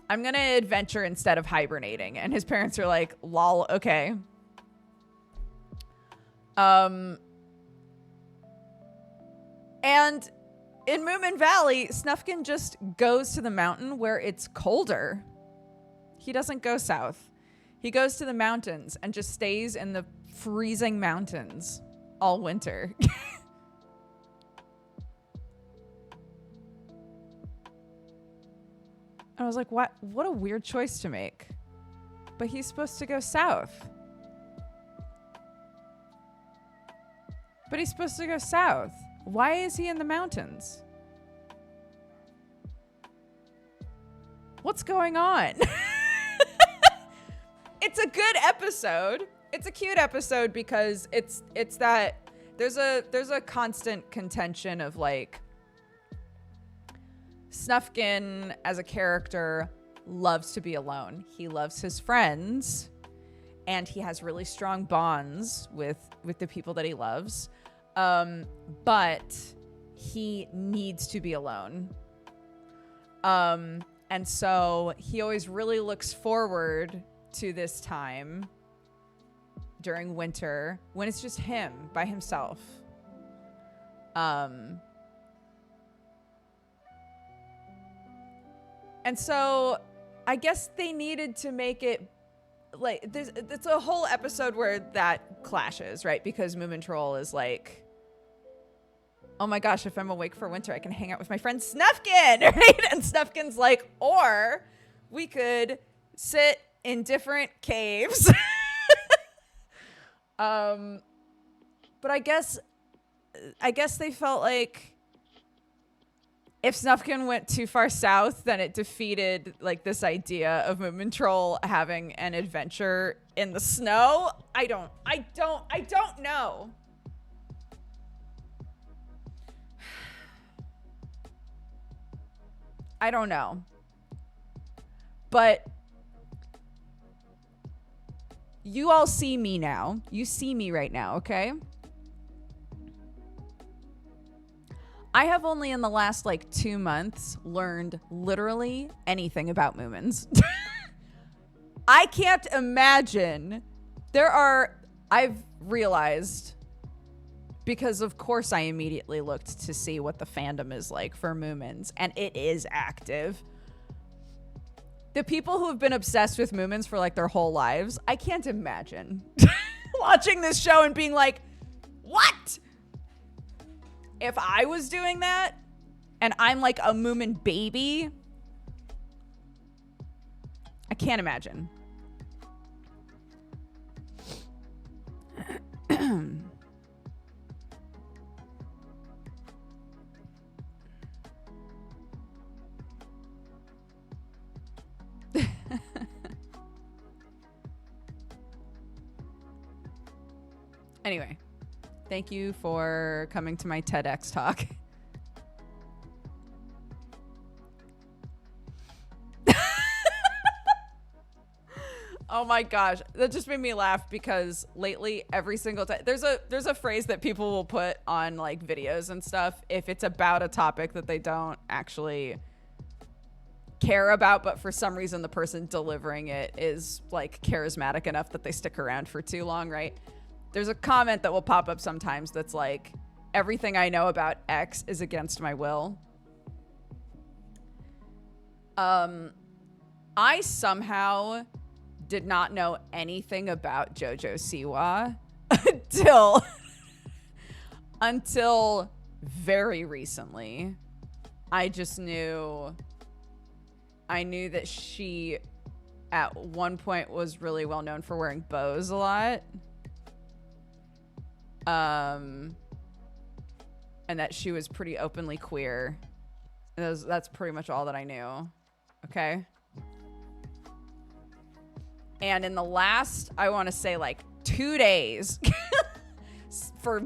I'm going to adventure instead of hibernating. And his parents are like, lol, okay. And in Moomin Valley, Snufkin just goes to the mountain where it's colder. He doesn't go south. He goes to the mountains and just stays in the freezing mountains. all winter. I was like, what a weird choice to make. But he's supposed to go south. But he's supposed to go south. Why is he in the mountains? What's going on? It's a good episode. It's a cute episode because it's that there's a constant contention of like Snufkin as a character loves to be alone. He loves his friends and he has really strong bonds with the people that he loves. But he needs to be alone. And so he always really looks forward to this time during winter when it's just him by himself. And so I guess they needed to make it like it's a whole episode where that clashes, right? Because Moomin Troll is like, oh my gosh, if I'm awake for winter, I can hang out with my friend Snufkin, right? And Snufkin's like, or we could sit in different caves. But I guess they felt like if Snufkin went too far south, then it defeated like this idea of Moomin Troll having an adventure in the snow. I don't know. I don't know. But you all see me now. You see me right now, okay? I have only in the last like 2 months learned literally anything about Moomins. I can't imagine. I've realized, because of course I immediately looked to see what the fandom is like for Moomins, and it is active. The people who have been obsessed with Moomins for like their whole lives, I can't imagine watching this show and being like, what? If I was doing that and I'm like a Moomin baby, I can't imagine. Anyway, thank you for coming to my TEDx talk. Oh my gosh, that just made me laugh because lately every single time there's a phrase that people will put on like videos and stuff if it's about a topic that they don't actually care about, but for some reason the person delivering it is like charismatic enough that they stick around for too long, right? There's a comment that will pop up sometimes that's like, everything I know about X is against my will. I somehow did not know anything about JoJo Siwa until very recently. I knew that she at one point was really well known for wearing bows a lot. And that she was pretty openly queer. That's pretty much all that I knew. Okay. And in the last, I want to say like 2 days, for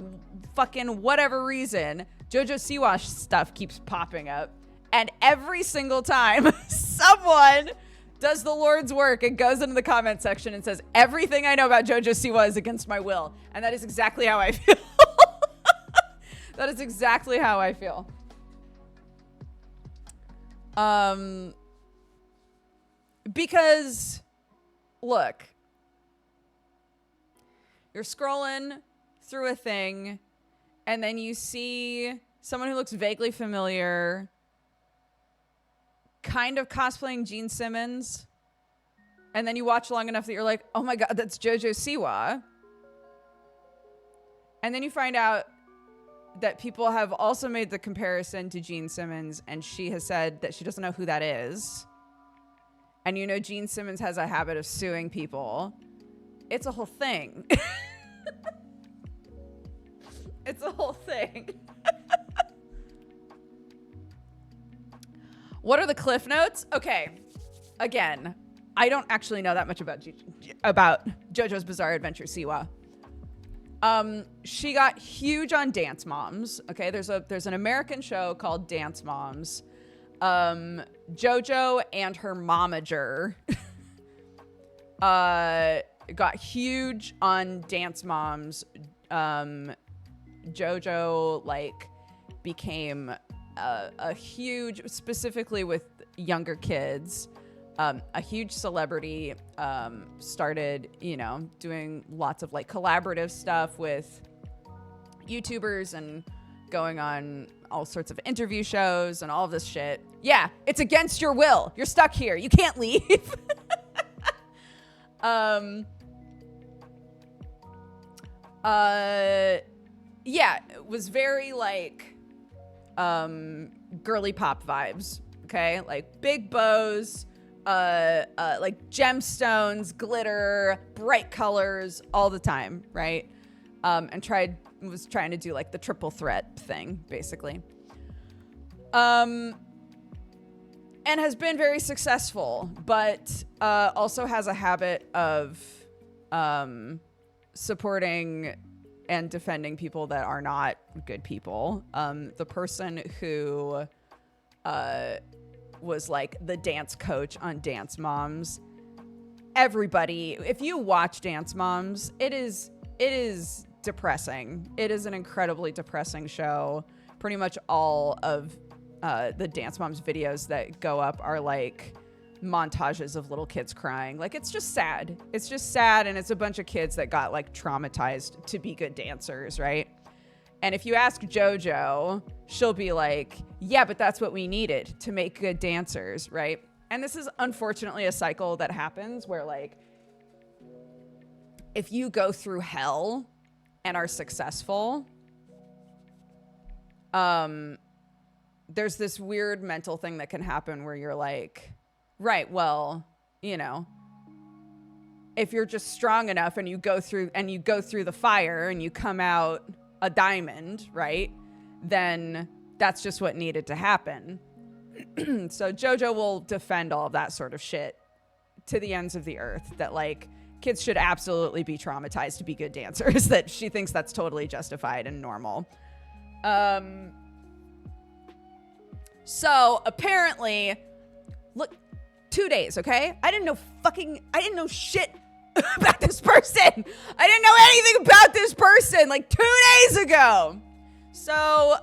fucking whatever reason, JoJo Siwa stuff keeps popping up. And every single time someone does the Lord's work and goes into the comment section and says, everything I know about JoJo Siwa is against my will. And that is exactly how I feel. That is exactly how I feel. Because, look, you're scrolling through a thing and then you see someone who looks vaguely familiar kind of cosplaying Gene Simmons, and then you watch long enough that you're like, oh my god, that's JoJo Siwa. And then you find out that people have also made the comparison to Gene Simmons, and she has said that she doesn't know who that is. And you know Gene Simmons has a habit of suing people. It's a whole thing. It's a whole thing. What are the cliff notes? Okay. Again, I don't actually know that much about JoJo's Bizarre Adventure Siwa. She got huge on Dance Moms. Okay, there's an American show called Dance Moms. JoJo and her momager got huge on Dance Moms. JoJo like became a huge, specifically with younger kids, a huge celebrity, started, you know, doing lots of like collaborative stuff with YouTubers and going on all sorts of interview shows and all of this shit. Yeah, it's against your will. You're stuck here. You can't leave. Yeah, it was very like girly pop vibes. Okay, like big bows, like gemstones, glitter, bright colors all the time, right? And was trying to do like the triple threat thing, basically. And has been very successful, but also has a habit of supporting and defending people that are not good people. The person who was like the dance coach on Dance Moms. Everybody, if you watch Dance Moms, it is depressing. It is an incredibly depressing show. Pretty much all of the Dance Moms videos that go up are like montages of little kids crying. Like, it's just sad. It's just sad, and it's a bunch of kids that got like traumatized to be good dancers, right? And if you ask JoJo, she'll be like, yeah, but that's what we needed to make good dancers, right? And this is unfortunately a cycle that happens where like, if you go through hell and are successful, there's this weird mental thing that can happen where you're like, right, well, you know, if you're just strong enough and you go through the fire and you come out a diamond, right, then that's just what needed to happen. So JoJo will defend all of that sort of shit to the ends of the earth, that like kids should absolutely be traumatized to be good dancers, that she thinks that's totally justified and normal. So apparently, look, 2 days, okay? I didn't know shit about this person. I didn't know anything about this person like 2 days ago. So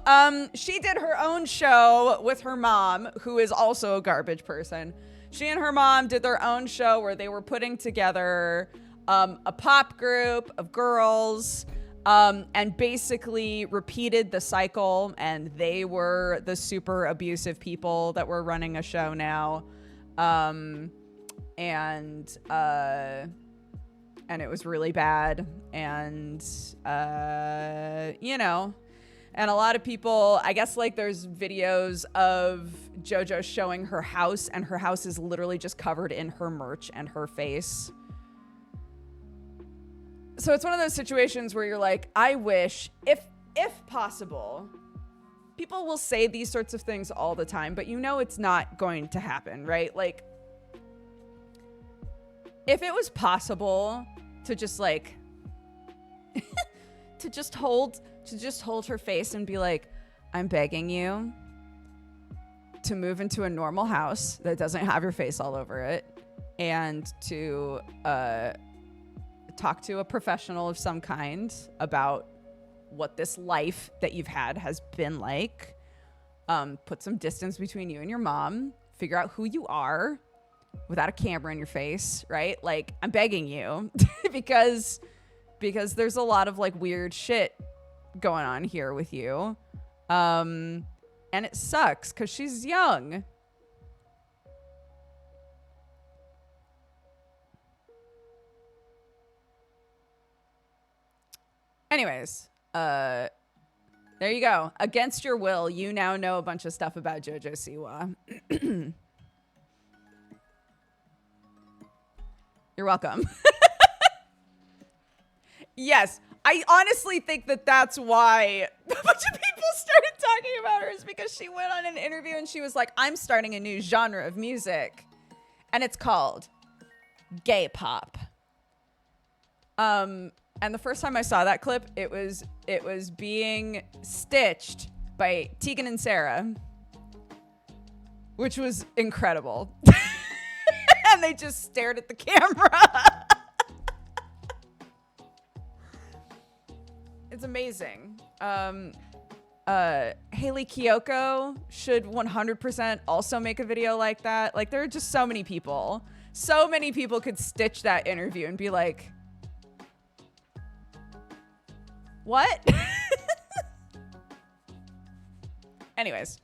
she did her own show with her mom, who is also a garbage person. She and her mom did their own show where they were putting together a pop group of girls, and basically repeated the cycle, and they were the super abusive people that were running a show now. And it was really bad. And, you know, and a lot of people, I guess, like, there's videos of JoJo showing her house, and her house is literally just covered in her merch and her face. So it's one of those situations where you're like, I wish, if possible, people will say these sorts of things all the time, but you know it's not going to happen, right? Like, if it was possible to just like to just hold her face and be like, I'm begging you to move into a normal house that doesn't have your face all over it, and to talk to a professional of some kind about what this life that you've had has been like. Put some distance between you and your mom. Figure out who you are without a camera in your face, right? Like, I'm begging you because there's a lot of like weird shit going on here with you. And it sucks because she's young. Anyways, There you go. Against your will, you now know a bunch of stuff about JoJo Siwa. You're welcome. Yes, I honestly think that that's why a bunch of people started talking about her, is because she went on an interview and she was like, I'm starting a new genre of music, and it's called gay pop. And the first time I saw that clip, it was being stitched by Tegan and Sarah, which was incredible. And they just stared at the camera. It's amazing. Haley Kiyoko should 100% also make a video like that. Like, there are just so many people. So many people could stitch that interview and be like, what? Anyways.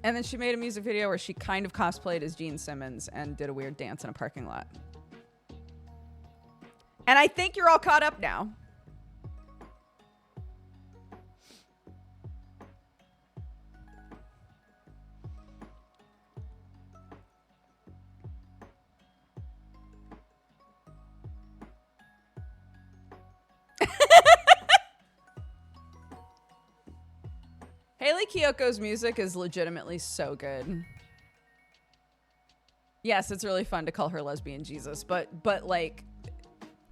And then she made a music video where she kind of cosplayed as Gene Simmons and did a weird dance in a parking lot. And I think you're all caught up now. Haley Kiyoko's music is legitimately so good. Yes, it's really fun to call her lesbian Jesus, but like,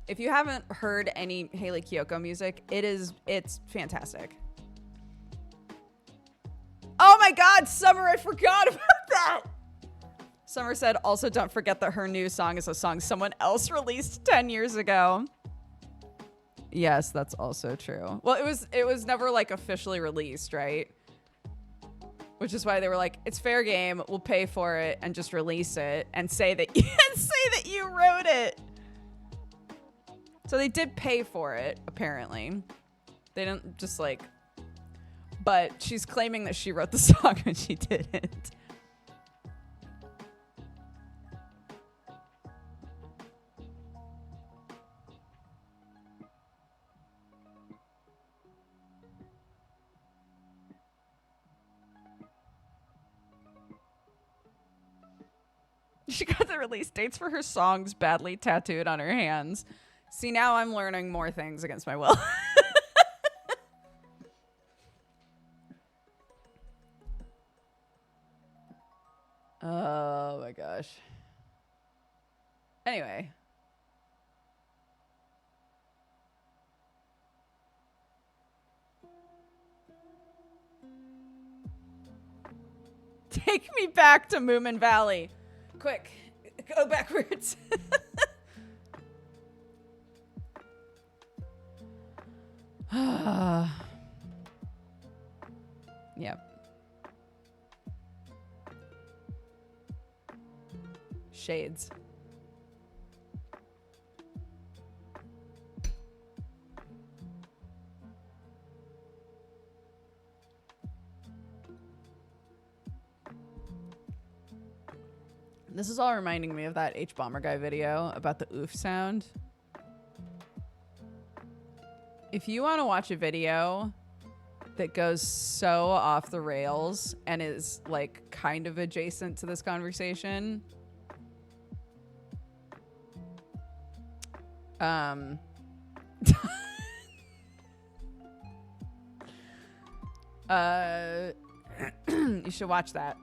if you haven't heard any Haley Kiyoko music, it's fantastic. Oh my God, Summer, I forgot about that. Summer said, also don't forget that her new song is a song someone else released 10 years ago. Yes, that's also true. Well, it was never like officially released, right? Which is why they were like, it's fair game, we'll pay for it and just release it and say that you wrote it. So they did pay for it, apparently. They didn't just like, but she's claiming that she wrote the song and she didn't. She got the release dates for her songs badly tattooed on her hands. See, now I'm learning more things against my will. Oh my gosh. Anyway. Take me back to Moomin Valley. Quick, go backwards. Yep. Shades. This is all reminding me of that H-Bomber guy video about the oof sound. If you want to watch a video that goes so off the rails and is like kind of adjacent to this conversation, you should watch that.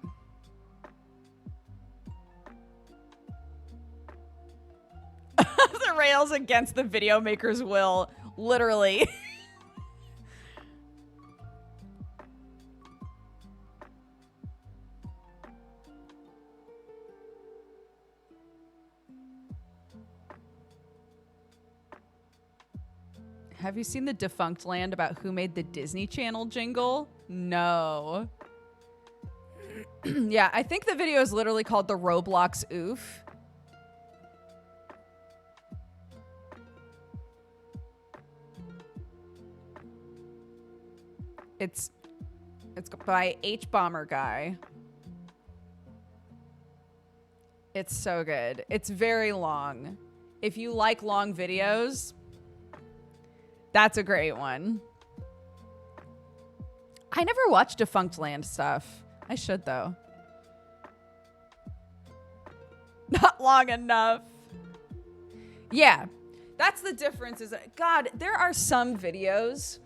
The rails against the video maker's will, literally. Have you seen the Defunct Land about who made the Disney Channel jingle? No. Yeah, I think the video is literally called the Roblox Oof. It's by H-Bomber guy. It's so good. It's very long. If you like long videos, that's a great one. I never watched Defunct Land stuff. I should, though. Not long enough. Yeah. That's the difference is that, God, there are some videos.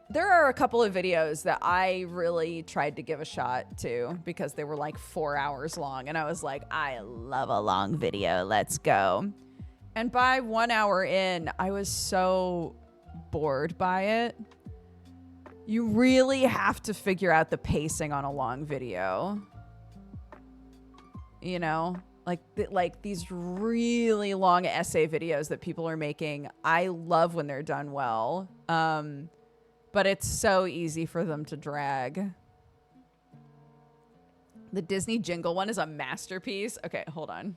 There are a couple of videos that I really tried to give a shot to because they were like 4 hours long. And I was like, I love a long video. Let's go. And by 1 hour in, I was so bored by it. You really have to figure out the pacing on a long video. You know? Like these really long essay videos that people are making, I love when they're done well. But it's so easy for them to drag. The Disney jingle one is a masterpiece. Okay, hold on.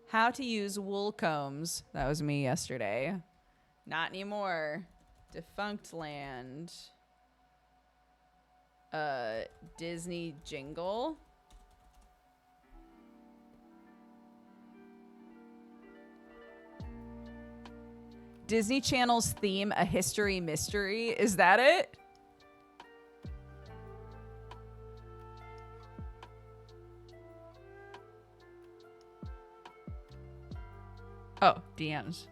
How to use wool combs. That was me yesterday. Not anymore. Defunct Land. Disney jingle. Disney Channel's theme, A History Mystery. Is that it? Oh, DMs.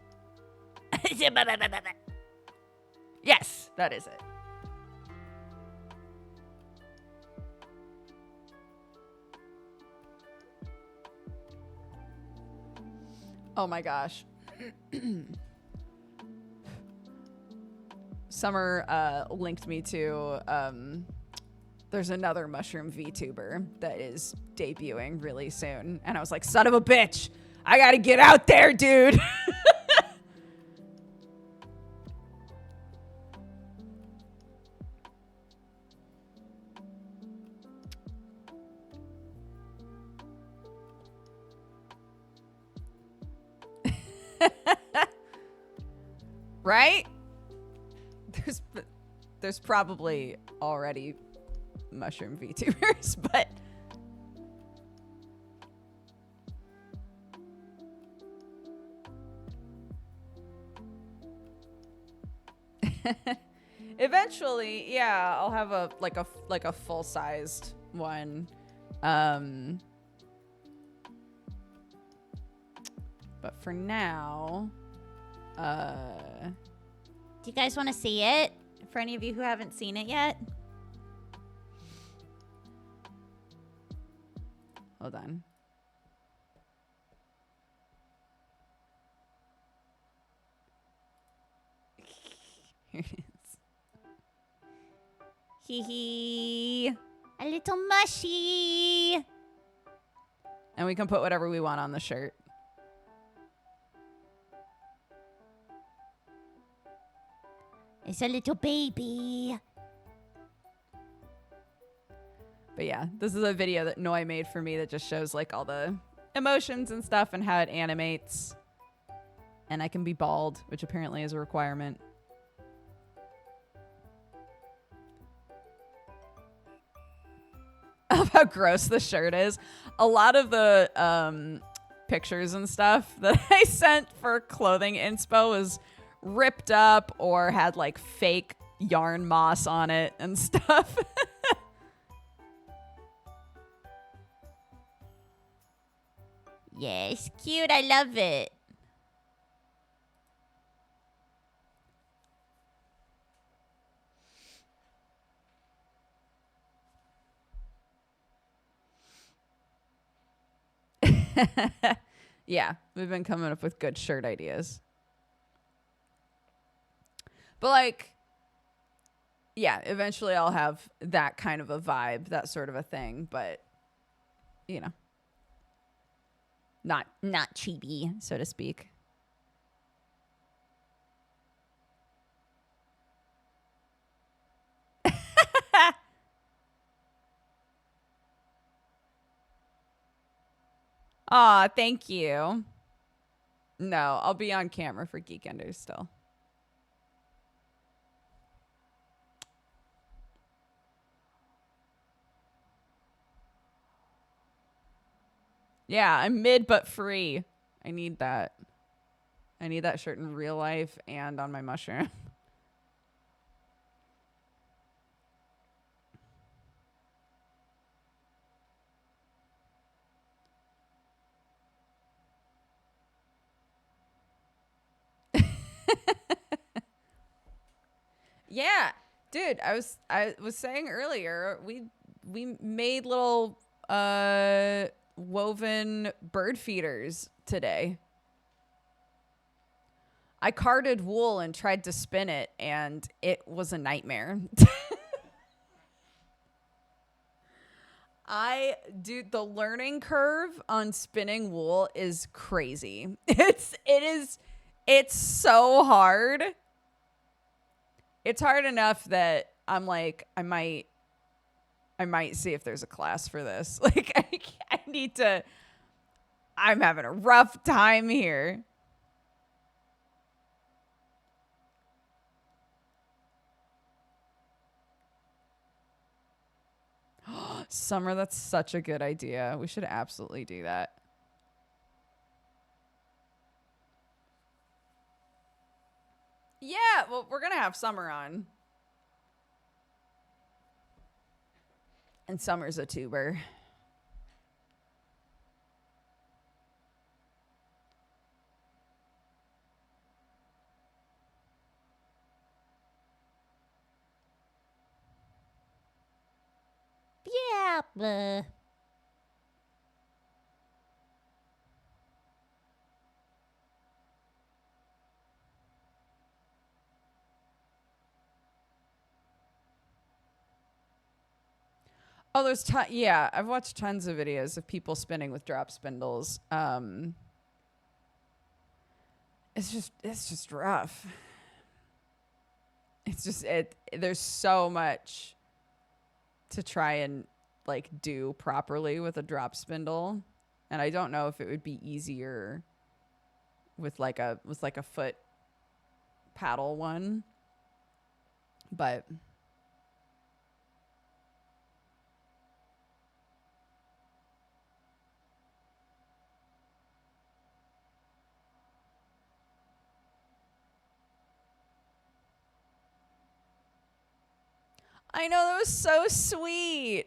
Yes, that is it. Oh my gosh. Summer linked me to there's another mushroom VTuber that is debuting really soon. And I was like, son of a bitch, I gotta get out there, dude. Right? There's probably already mushroom VTubers, but eventually, yeah, I'll have a full-sized one. But for now, do you guys want to see it? For any of you who haven't seen it yet? Hold on. Here it is. Hee hee. A little mushy. And we can put whatever we want on the shirt. It's a little baby. But yeah, this is a video that Noi made for me that just shows like all the emotions and stuff and how it animates. And I can be bald, which apparently is a requirement. I love how gross the shirt is. A lot of the pictures and stuff that I sent for clothing inspo was ripped up or had like fake yarn moss on it and stuff. Yes, cute. I love it. Yeah, we've been coming up with good shirt ideas. But like, yeah, eventually I'll have that kind of a vibe, that sort of a thing. But, you know, not chibi, so to speak. Aw, thank you. No, I'll be on camera for Geekenders still. Yeah, I'm mid but free. I need that. I need that shirt in real life and on my mushroom. Yeah, dude, I was saying earlier, we made little woven bird feeders today. I carded wool and tried to spin it, and it was a nightmare. Dude, the learning curve on spinning wool is crazy. It's so hard. It's hard enough that I'm like, I might see if there's a class for this. Like, I need to. I'm having a rough time here. Summer, that's such a good idea. We should absolutely do that. Yeah, well, we're going to have Summer on. And Summer's a tuber. Yeah. Oh, yeah, I've watched tons of videos of people spinning with drop spindles. It's just rough. There's so much to try and like do properly with a drop spindle, and I don't know if it would be easier with like a foot paddle one, but I know that was so sweet.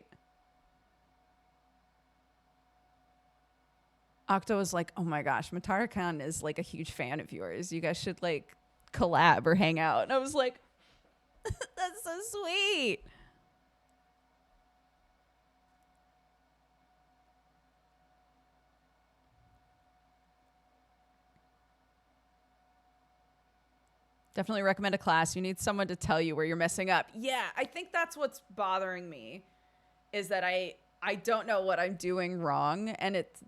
Octo was like, "Oh my gosh, Matara-kan is like a huge fan of yours. You guys should like collab or hang out." And I was like, "That's so sweet." Definitely recommend a class. You need someone to tell you where you're messing up. Yeah, I think that's what's bothering me is that I don't know what I'm doing wrong, and it's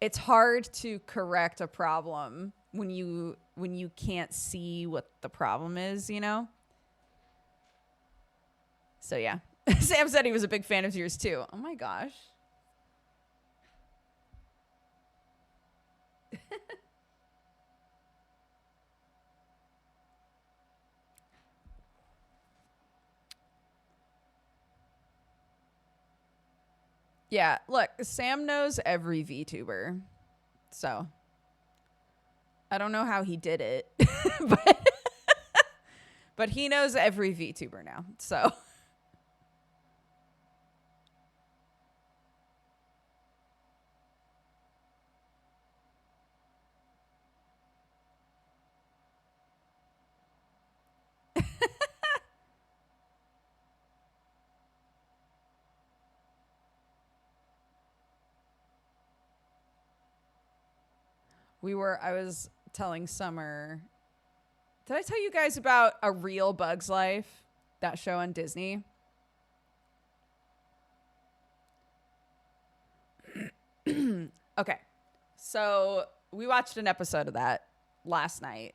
it's hard to correct a problem when you can't see what the problem is, you know? So yeah. Sam said he was a big fan of yours too. Oh my gosh. Yeah, look, Sam knows every VTuber. So I don't know how he did it, but but he knows every VTuber now. So I was telling Summer, did I tell you guys about A Real Bug's Life? That show on Disney? Okay. So we watched an episode of that last night.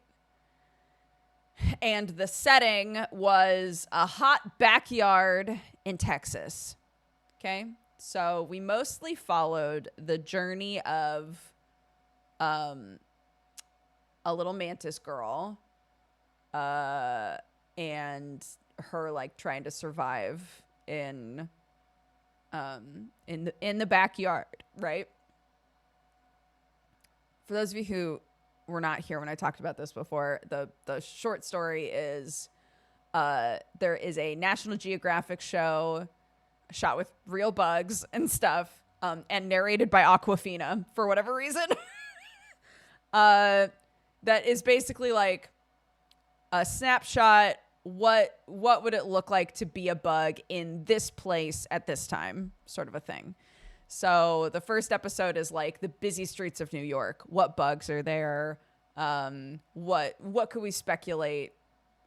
And the setting was a hot backyard in Texas. Okay. So we mostly followed the journey of a little mantis girl and her like trying to survive in in the backyard, right? For those of you who were not here when I talked about this before, the short story is there is a National Geographic show shot with real bugs and stuff, and narrated by Aquafina for whatever reason. That is basically like a snapshot. What would it look like to be a bug in this place at this time, sort of a thing. So the first episode is like the busy streets of New York. What bugs are there? What could we speculate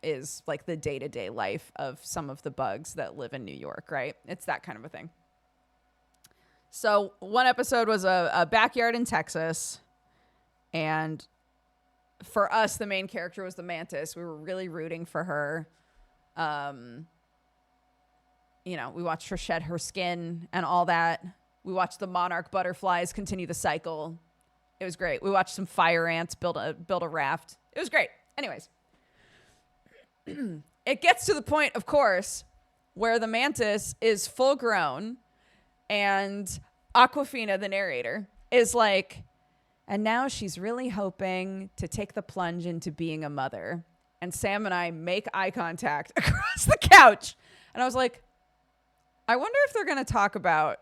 is like the day-to-day life of some of the bugs that live in New York, right? It's that kind of a thing. So one episode was a backyard in Texas, and for us, the main character was the mantis. We were really rooting for her. We watched her shed her skin and all that. We watched the monarch butterflies continue the cycle. It was great. We watched some fire ants build a raft. It was great. Anyways, it gets to the point, of course, where the mantis is full grown, and Aquafina, the narrator, is like, and now she's really hoping to take the plunge into being a mother. And Sam and I make eye contact across the couch. And I was like, I wonder if they're going to talk about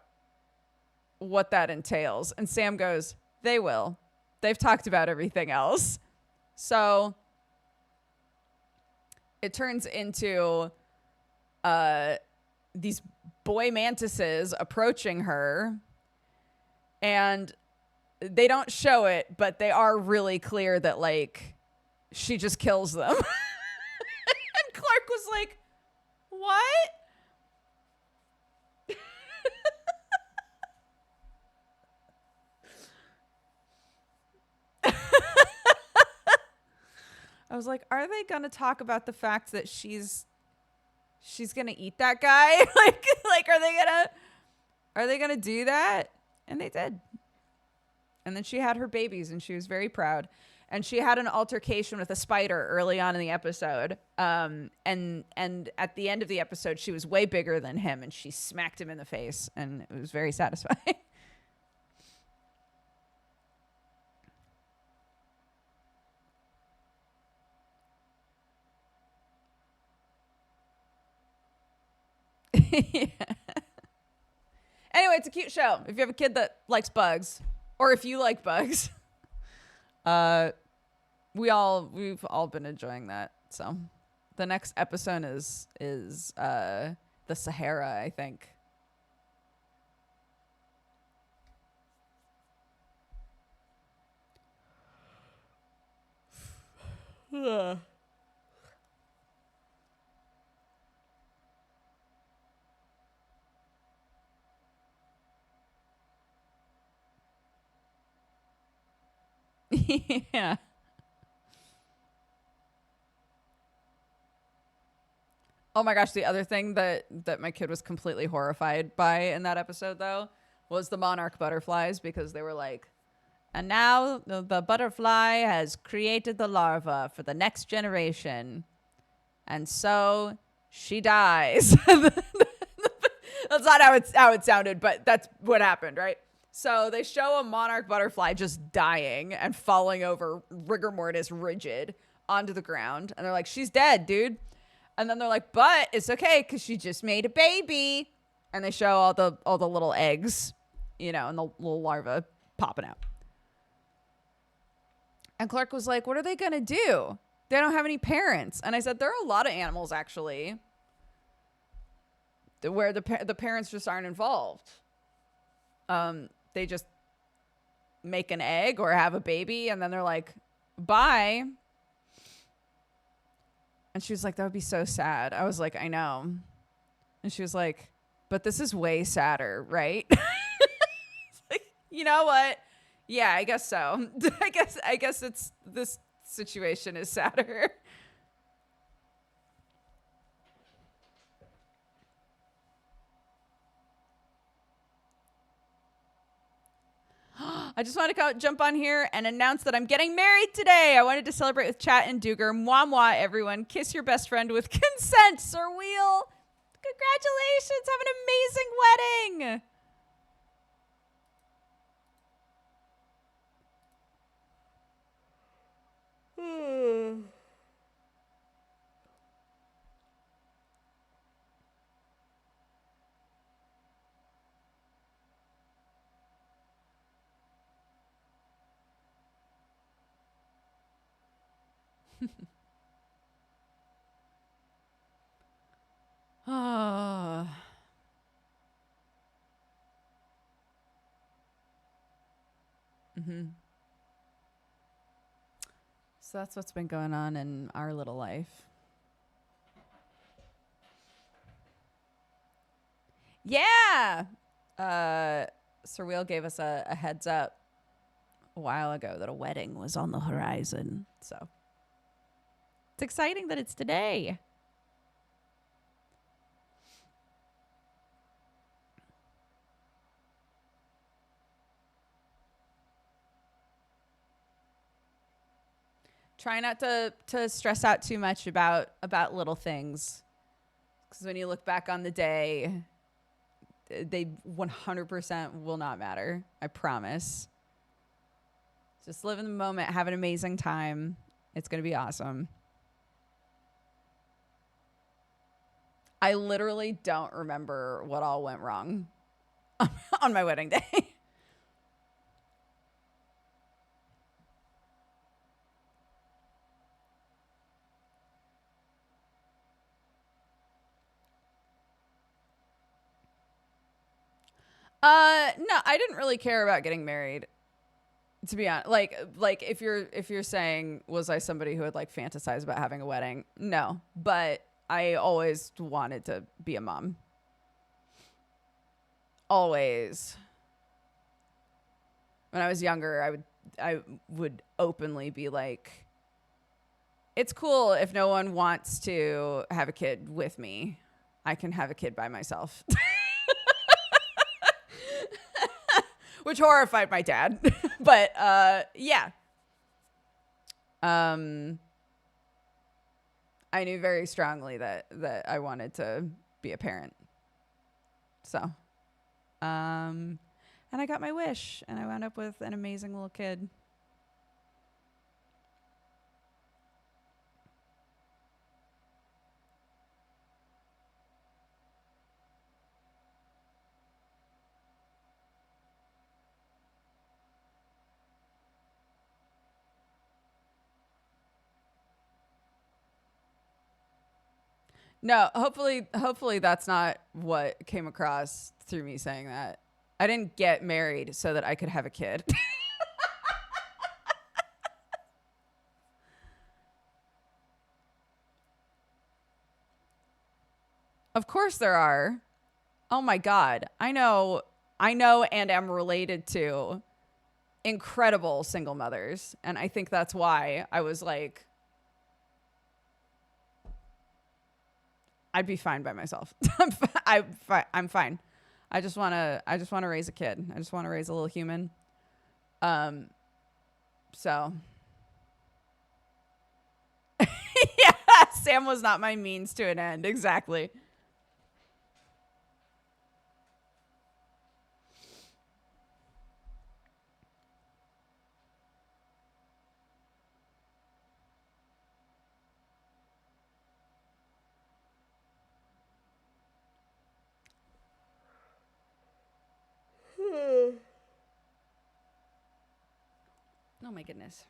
what that entails. And Sam goes, they will. They've talked about everything else. So it turns into these boy mantises approaching her. And they don't show it, but they are really clear that, like, she just kills them. And Clark was like, what? I was like, are they going to talk about the fact that she's going to eat that guy? like are they going to do that? And they did. And then she had her babies, and she was very proud. And she had an altercation with a spider early on in the episode. And at the end of the episode, she was way bigger than him, and she smacked him in the face, and it was very satisfying. Yeah. Anyway, it's a cute show. If you have a kid that likes bugs, or if you like bugs, we've all been enjoying that. So the next episode is the Sahara, I think. Yeah. Oh my gosh, the other thing that my kid was completely horrified by in that episode, though, was the monarch butterflies, because they were like, and now the butterfly has created the larva for the next generation, and so she dies. That's not how it sounded, but that's what happened, right? So they show a monarch butterfly just dying and falling over rigor mortis rigid onto the ground. And they're like, she's dead, dude. And then they're like, but it's okay because she just made a baby. And they show all the little eggs, and the little larva popping out. And Clark was like, what are they going to do? They don't have any parents. And I said, there are a lot of animals, actually, where the parents just aren't involved. They just make an egg or have a baby, and then they're like, bye. And she was like, that would be so sad. I was like, I know. And she was like, but this is way sadder, right? Like, you know what? Yeah, I guess so. I guess it's this situation is sadder. I just want to jump on here and announce that I'm getting married today. I wanted to celebrate with chat and DOOGER. Mwah, mwah, everyone. Kiss your best friend with consent, Sir Wheel. Congratulations. Have an amazing wedding. Oh. So that's what's been going on in our little life. Yeah. Sir Wheel gave us a heads up a while ago that a wedding was on the horizon. So it's exciting that it's today. Try not to stress out too much about little things. Because when you look back on the day, they 100% will not matter. I promise. Just live in the moment. Have an amazing time. It's going to be awesome. I literally don't remember what all went wrong on my wedding day. No, I didn't really care about getting married. To be honest, like if you're saying, was I somebody who would like fantasize about having a wedding? No, but I always wanted to be a mom. Always. When I was younger, I would openly be like, it's cool if no one wants to have a kid with me. I can have a kid by myself. Which horrified my dad. But yeah. I knew very strongly that I wanted to be a parent. So, and I got my wish, and I wound up with an amazing little kid. No, hopefully that's not what came across through me saying that. I didn't get married so that I could have a kid. Of course there are. Oh my God. I know and am related to incredible single mothers. And I think that's why I was like, I'd be fine by myself. I'm fine. I just want to raise a kid. I just want to raise a little human. So yeah, Sam was not my means to an end. Exactly. Oh my goodness.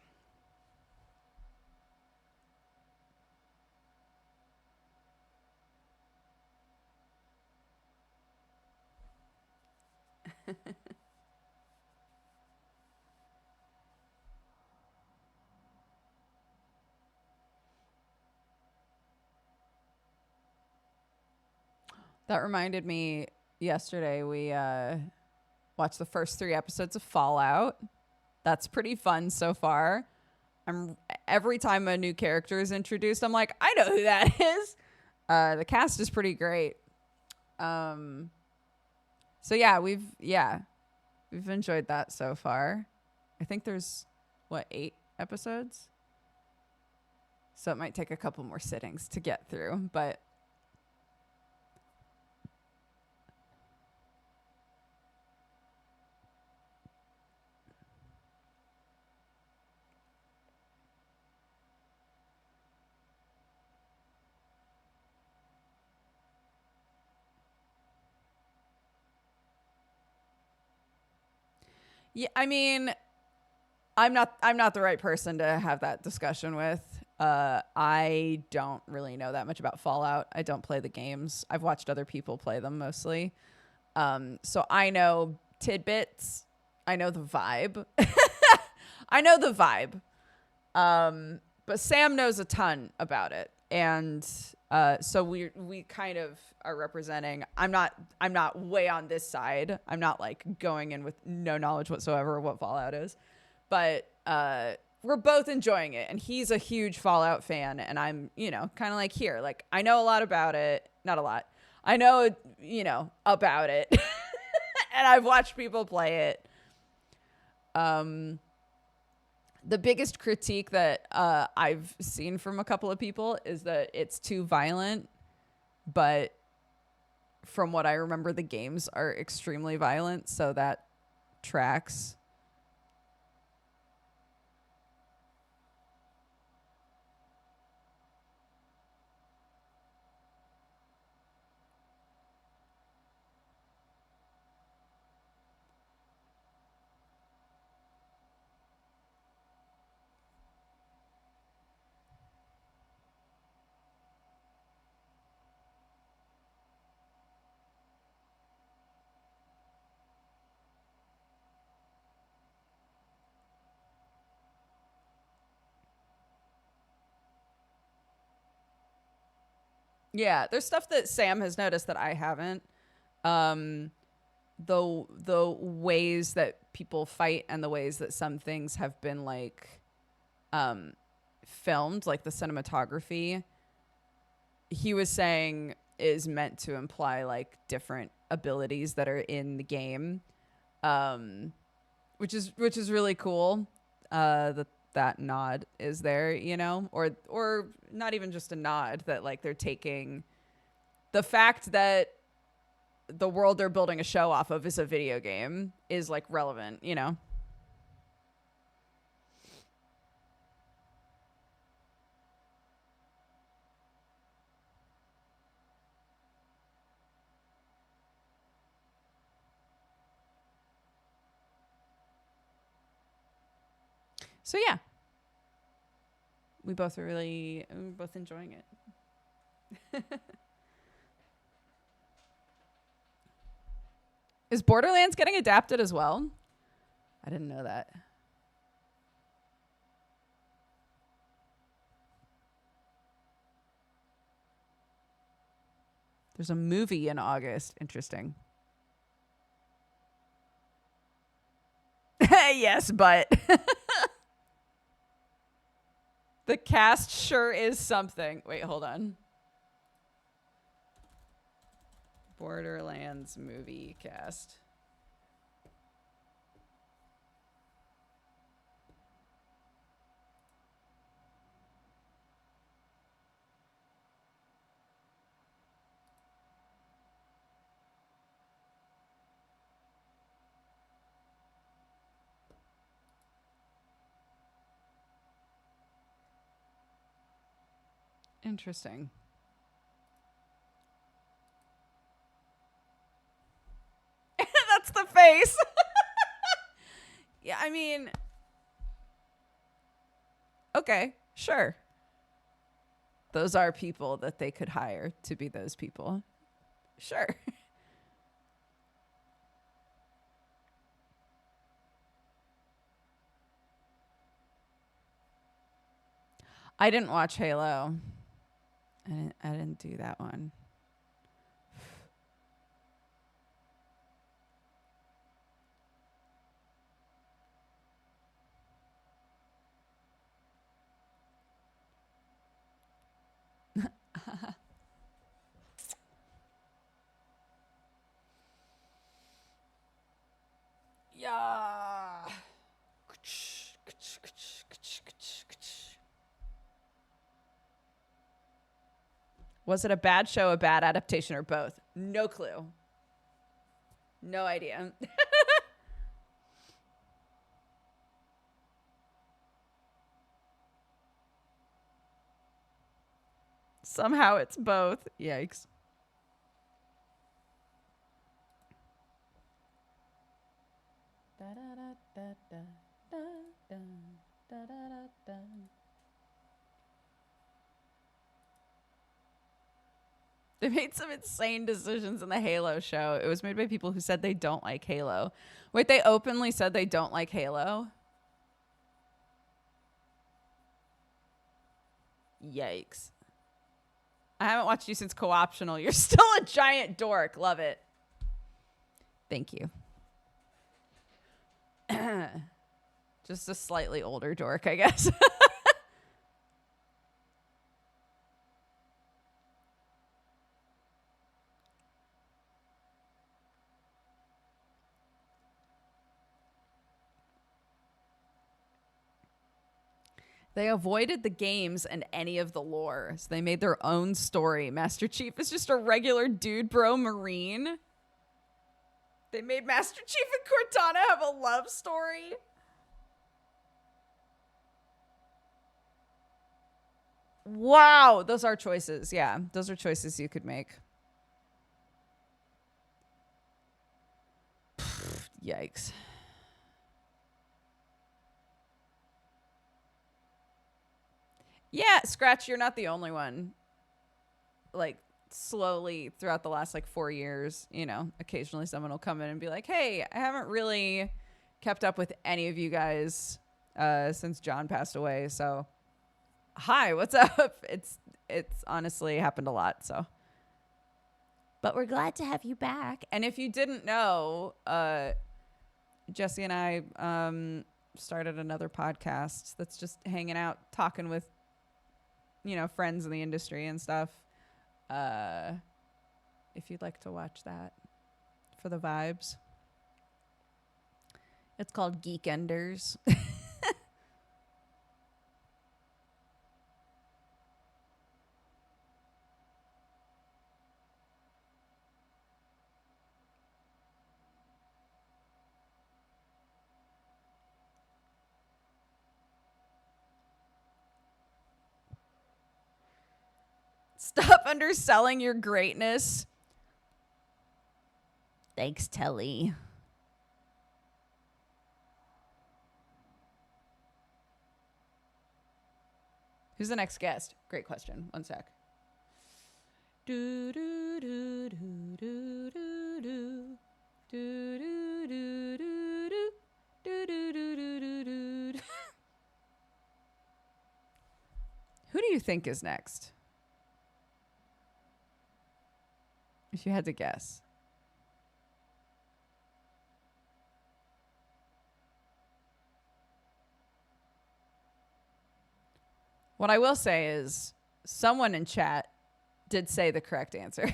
That reminded me, yesterday we watched the first 3 episodes of Fallout. That's pretty fun so far. Every time a new character is introduced, I'm like, I know who that is. The cast is pretty great. So yeah, we've enjoyed that so far. I think there's 8 episodes. So it might take a couple more sittings to get through, but Yeah, I mean, I'm not the right person to have that discussion with. I don't really know that much about Fallout. I don't play the games. I've watched other people play them mostly. So I know tidbits. I know the vibe. I know the vibe. But Sam knows a ton about it, and so we kind of are representing. I'm not way on this side. I'm not like going in with no knowledge whatsoever of what Fallout is, but we're both enjoying it. And he's a huge Fallout fan, and I'm kind of like here, like I know a lot about it, not a lot. I know about it, and I've watched people play it. The biggest critique that I've seen from a couple of people is that it's too violent, but from what I remember, the games are extremely violent, so that tracks. Yeah, there's stuff that Sam has noticed that I haven't. Um, the ways that people fight and the ways that some things have been like filmed, like the cinematography, he was saying is meant to imply like different abilities that are in the game, which is really cool. That nod is there, or not even just a nod, that like they're taking the fact that the world they're building a show off of is a video game is like relevant. So yeah, we're both enjoying it. Is Borderlands getting adapted as well? I didn't know that. There's a movie in August. Interesting. Yes, but the cast sure is something. Wait, hold on. Borderlands movie cast. Interesting. That's the face. Yeah, I mean, okay, sure. Those are people that they could hire to be those people. Sure. I didn't watch Halo. I didn't do that one. Yeah. Was it a bad show, a bad adaptation, or both? No clue. No idea. Somehow it's both. Yikes. Da, da, da. They made some insane decisions in the Halo show. It was made by people who said they don't like Halo. Wait, they openly said they don't like Halo? Yikes. I haven't watched you since Co-optional. You're still a giant dork. Love it. Thank you. Just a slightly older dork, I guess. They avoided the games and any of the lore, so they made their own story. Master Chief is just a regular dude bro Marine. They made Master Chief and Cortana have a love story. Wow, those are choices. Yeah, those are choices you could make. Yikes. Yeah, Scratch, you're not the only one. Like, slowly throughout the last, 4 years, occasionally someone will come in and be like, hey, I haven't really kept up with any of you guys since John passed away. So, hi, what's up? It's honestly happened a lot, so. But we're glad to have you back. And if you didn't know, Jesse and I started another podcast that's just hanging out, talking with friends in the industry and stuff. If you'd like to watch that for the vibes. It's called Geekenders. Stop underselling your greatness. Thanks, Telly. Who's the next guest? Great question. One sec. Do do do do do do do do do do do do do do do. Who do you think is next? If you had to guess. What I will say is someone in chat did say the correct answer.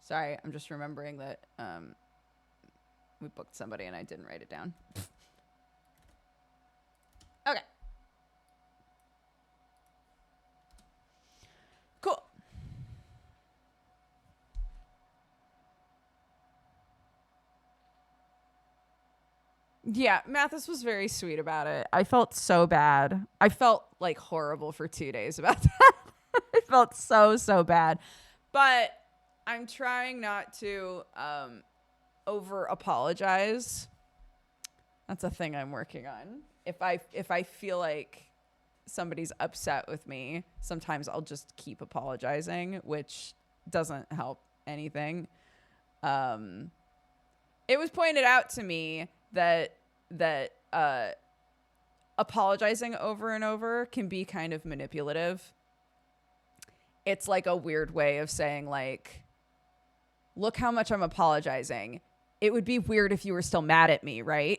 Sorry, I'm just remembering that we booked somebody and I didn't write it down. Okay. Cool. Yeah, Mathis was very sweet about it. I felt so bad. I felt horrible for 2 days about that. I felt so bad. But I'm trying not to over apologize. That's a thing I'm working on. If I feel like somebody's upset with me, sometimes I'll just keep apologizing, which doesn't help anything. It was pointed out to me that apologizing over and over can be kind of manipulative. It's like a weird way of saying look how much I'm apologizing. It would be weird if you were still mad at me, right?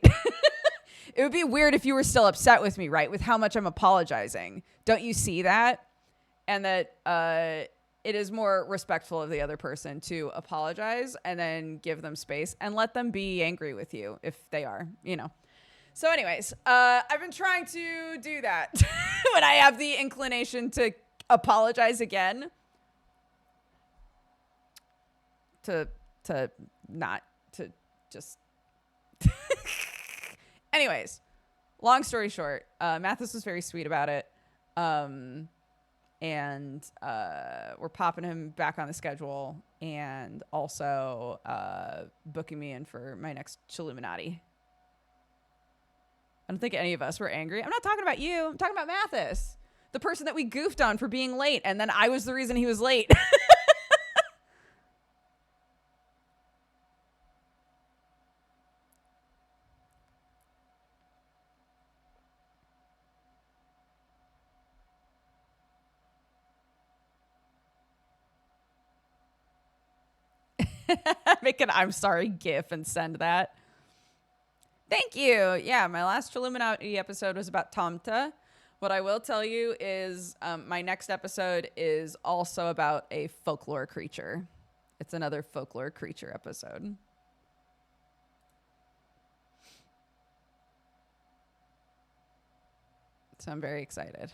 It would be weird if you were still upset with me, right? With how much I'm apologizing. Don't you see that? And that it is more respectful of the other person to apologize and then give them space and let them be angry with you if they are, you know. So anyways, I've been trying to do that when I have the inclination to apologize again. To not to just anyways, long story short, Mathis was very sweet about it. And we're popping him back on the schedule and also booking me in for my next Chilluminati. I don't think any of us were angry. I'm not talking about you. I'm talking about Mathis, the person that we goofed on for being late. And then I was the reason he was late. Make an I'm sorry gif and send that. Thank you. Yeah, my last Chilluminati episode was about Tomta. What I will tell you is my next episode is also about a folklore creature. It's another folklore creature episode. So I'm very excited.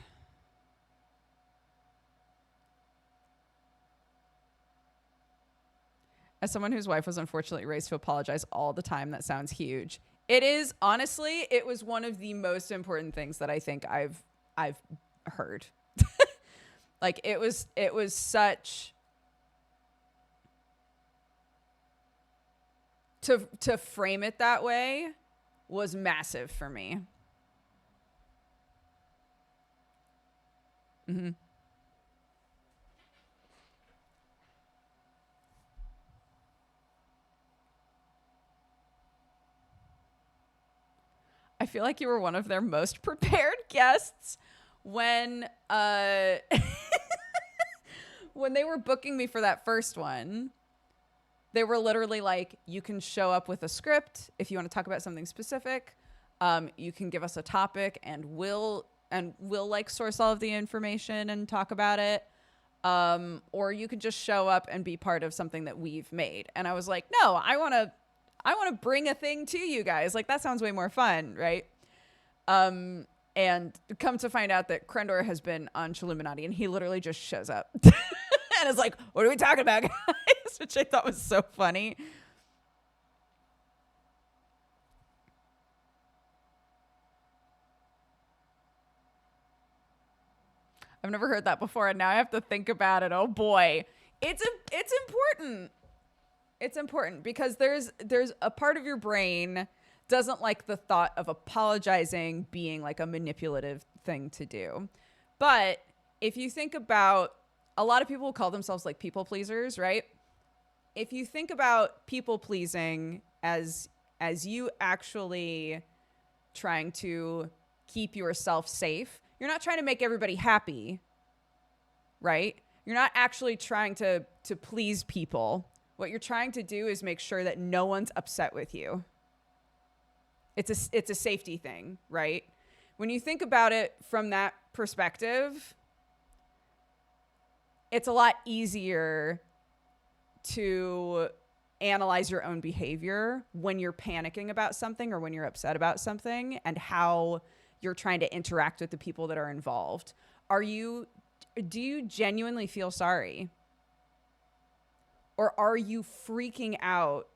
As someone whose wife was unfortunately raised to apologize all the time, that sounds huge. It is, honestly, it was one of the most important things that I think I've heard. Like it was such to frame it that way was massive for me. Mm-hmm. I feel like you were one of their most prepared guests when when they were booking me for that first one. They were literally like, you can show up with a script if you want to talk about something specific. You can give us a topic and we'll like source all of the information and talk about it. Or you could just show up and be part of something that we've made. And I was like, no, I want to bring a thing to you guys. Like, that sounds way more fun, right? And come to find out that Krendor has been on Chilluminati, and he literally just shows up. And is like, what are we talking about, guys? Which I thought was so funny. I've never heard that before, and now I have to think about it. Oh boy. It's important. It's important because there's a part of your brain doesn't like the thought of apologizing being like a manipulative thing to do. But if you think about, a lot of people call themselves like people pleasers, right? If you think about people pleasing as you actually trying to keep yourself safe, you're not trying to make everybody happy, right? You're not actually trying to please people. What you're trying to do is make sure that no one's upset with you. It's a safety thing, right? When you think about it from that perspective, it's a lot easier to analyze your own behavior when you're panicking about something or when you're upset about something and how you're trying to interact with the people that are involved. Do you genuinely feel sorry? Or are you freaking out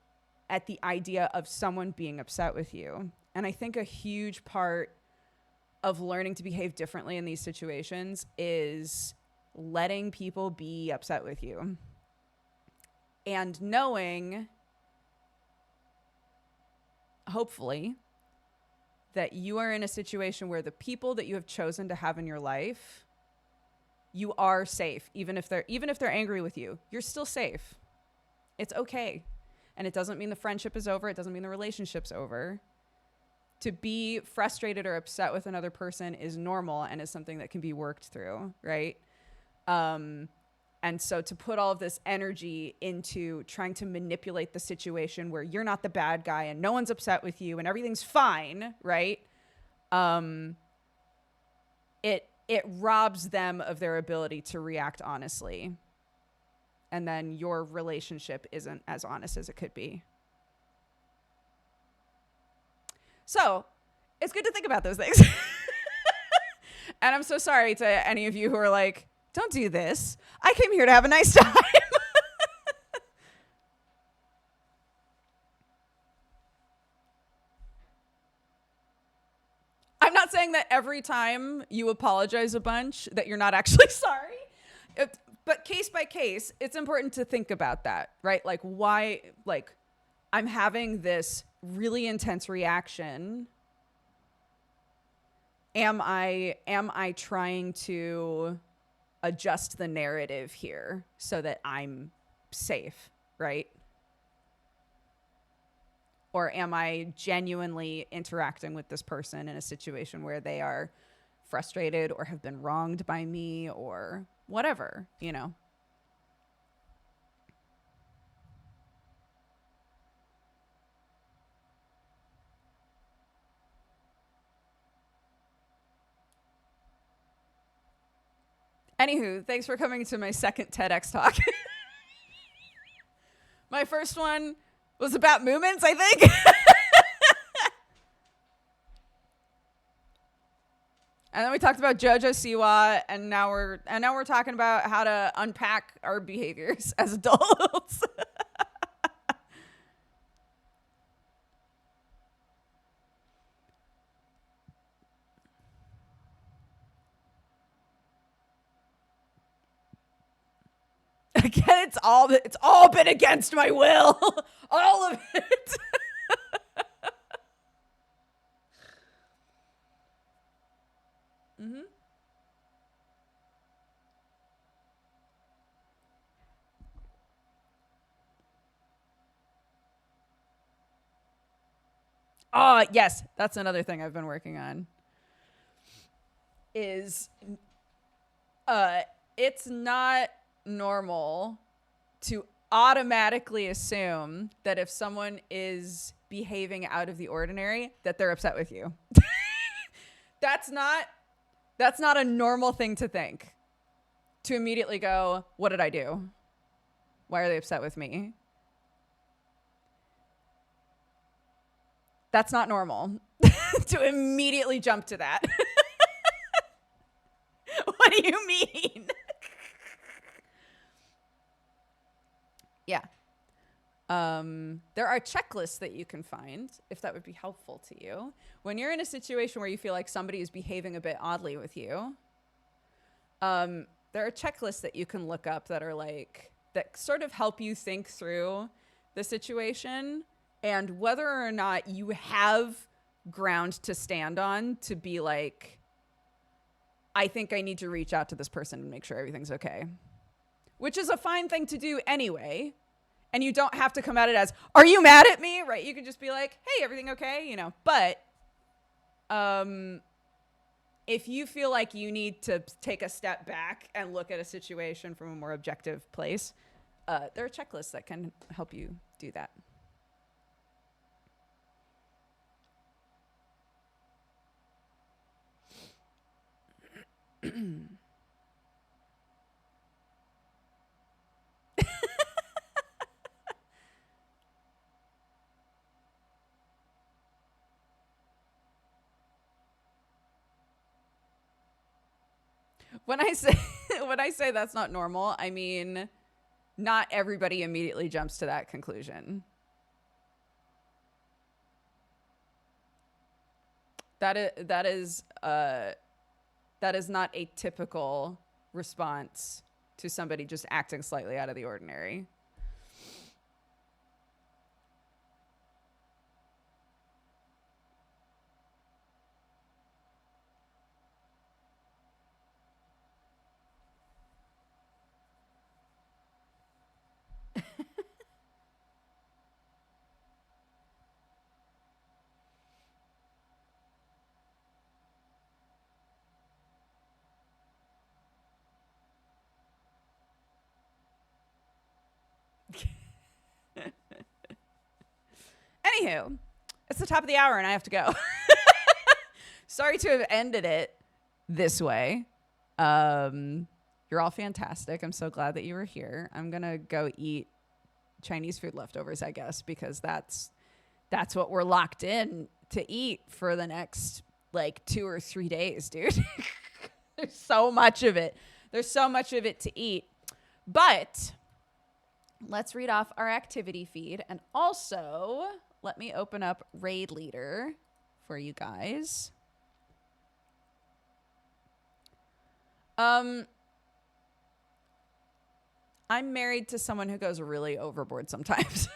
at the idea of someone being upset with you? And I think a huge part of learning to behave differently in these situations is letting people be upset with you. And knowing, hopefully, that you are in a situation where the people that you have chosen to have in your life, you are safe. Even if they're angry with you, you're still safe. It's okay. And it doesn't mean the friendship is over. It doesn't mean the relationship's over. To be frustrated or upset with another person is normal and is something that can be worked through, right? And so to put all of this energy into trying to manipulate the situation where you're not the bad guy and no one's upset with you and everything's fine, right? It robs them of their ability to react honestly. and then your relationship isn't as honest as it could be. So it's good to think about those things. And I'm so sorry to any of you who are like, don't do this. I came here to have a nice time. I'm not saying that every time you apologize a bunch that you're not actually sorry. But case by case, it's important to think about that, right? Like why, like I'm having this really intense reaction. Am I trying to adjust the narrative here so that I'm safe, right? Or am I genuinely interacting with this person in a situation where they are frustrated or have been wronged by me or whatever, you know? Anywho, thanks for coming to my second TEDx talk. My first one was about movements, I think. And then we talked about JoJo Siwa, and now we're talking about how to unpack our behaviors as adults. Again, it's all been against my will. All of it. Mm-hmm. Oh, yes, that's another thing I've been working on. Is it's not normal to automatically assume that if someone is behaving out of the ordinary that they're upset with you. That's not a normal thing to think. To immediately go, what did I do? Why are they upset with me? That's not normal. To immediately jump to that. What do you mean? Yeah. There are checklists that you can find, if that would be helpful to you. When you're in a situation where you feel like somebody is behaving a bit oddly with you, there are checklists that you can look up that are like, that sort of help you think through the situation and whether or not you have ground to stand on to be like, I think I need to reach out to this person and make sure everything's okay. Which is a fine thing to do anyway. And you don't have to come at it as, are you mad at me? Right? You can just be like, hey, everything okay? You know, but if you feel like you need to take a step back and look at a situation from a more objective place, there are checklists that can help you do that. When I say that's not normal, I mean not everybody immediately jumps to that conclusion. That is not a typical response to somebody just acting slightly out of the ordinary. Anywho, it's the top of the hour and I have to go. Sorry to have ended it this way. You're You're all fantastic. I'm so glad that you were here. I'm going to go eat Chinese food leftovers, I guess, because that's what we're locked in to eat for the next like 2 or 3 days, dude. There's so much of it. There's so much of it to eat. But let's read off our activity feed. And also, let me open up Raid Leader for you guys. I'm married to someone who goes really overboard sometimes.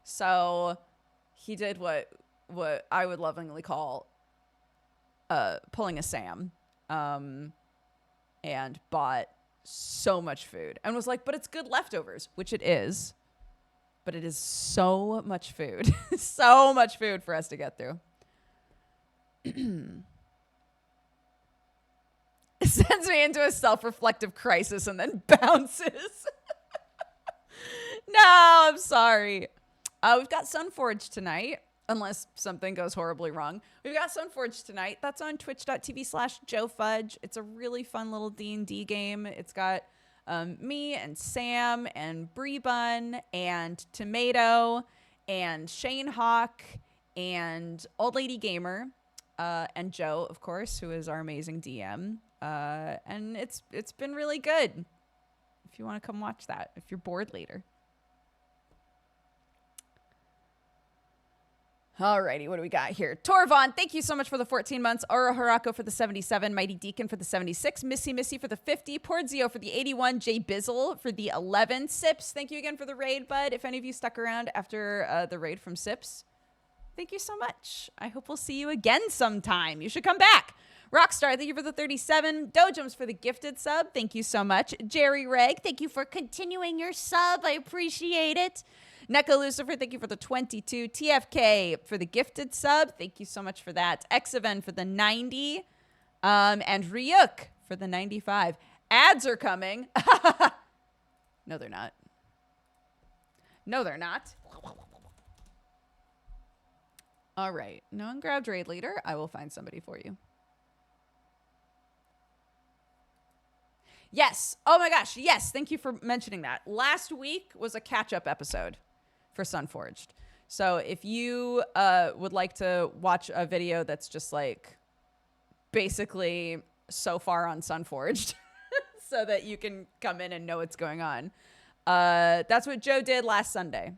So he did what I would lovingly call pulling a Sam, and bought so much food and was like, but it's good leftovers, which it is, but it is so much food, so much food for us to get through. It sends me into a self-reflective crisis and then bounces. No, I'm sorry. We've got Sunforge tonight, unless something goes horribly wrong. We've got Sunforge tonight. That's on twitch.tv/JoeFudge. It's a really fun little D&D game. It's got me and Sam and Brie Bun and Tomato and Shane Hawk and Old Lady Gamer and Joe, of course, who is our amazing DM. And it's been really good. If you want to come watch that, if you're bored later. Alrighty, what do we got here? Torvon, thank you so much for the 14 months. Aura Harako for the 77. Mighty Deacon for the 76. Missy for the 50. Porzio for the 81. Jay Bizzle for the 11. Sips, thank you again for the raid, bud. If any of you stuck around after the raid from Sips, thank you so much. I hope we'll see you again sometime. You should come back. Rockstar, thank you for the 37. Dojums for the gifted sub. Thank you so much. Jerry Reg, thank you for continuing your sub. I appreciate it. Neko Lucifer, thank you for the 22. TFK for the gifted sub. Thank you so much for that. Xaven for the 90. And Ryuk for the 95. Ads are coming. No, they're not. No, they're not. All right. No one grabbed Raid Leader. I will find somebody for you. Yes. Oh my gosh. Yes. Thank you for mentioning that. Last week was a catch-up episode for Sunforged. So if you would like to watch a video that's just like basically so far on Sunforged so that you can come in and know what's going on, that's what Joe did last Sunday.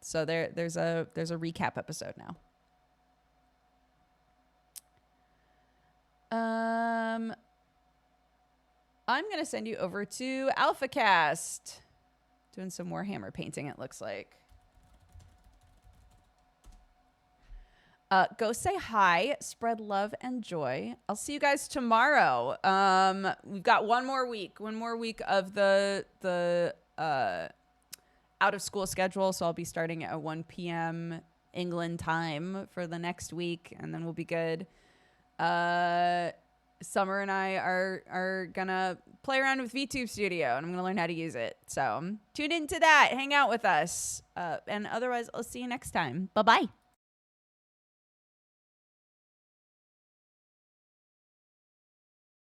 So there's a recap episode now. I'm going to send you over to AlphaCast. Doing some Warhammer painting, it looks like. Go say hi, spread love and joy. I'll see you guys tomorrow. We've got one more week of the out of school schedule. So I'll be starting at 1 p.m. England time for the next week, and then we'll be good. Summer and I are gonna play around with VTube Studio, and I'm gonna learn how to use it. So tune into that, hang out with us, and otherwise I'll see you next time. Bye-bye.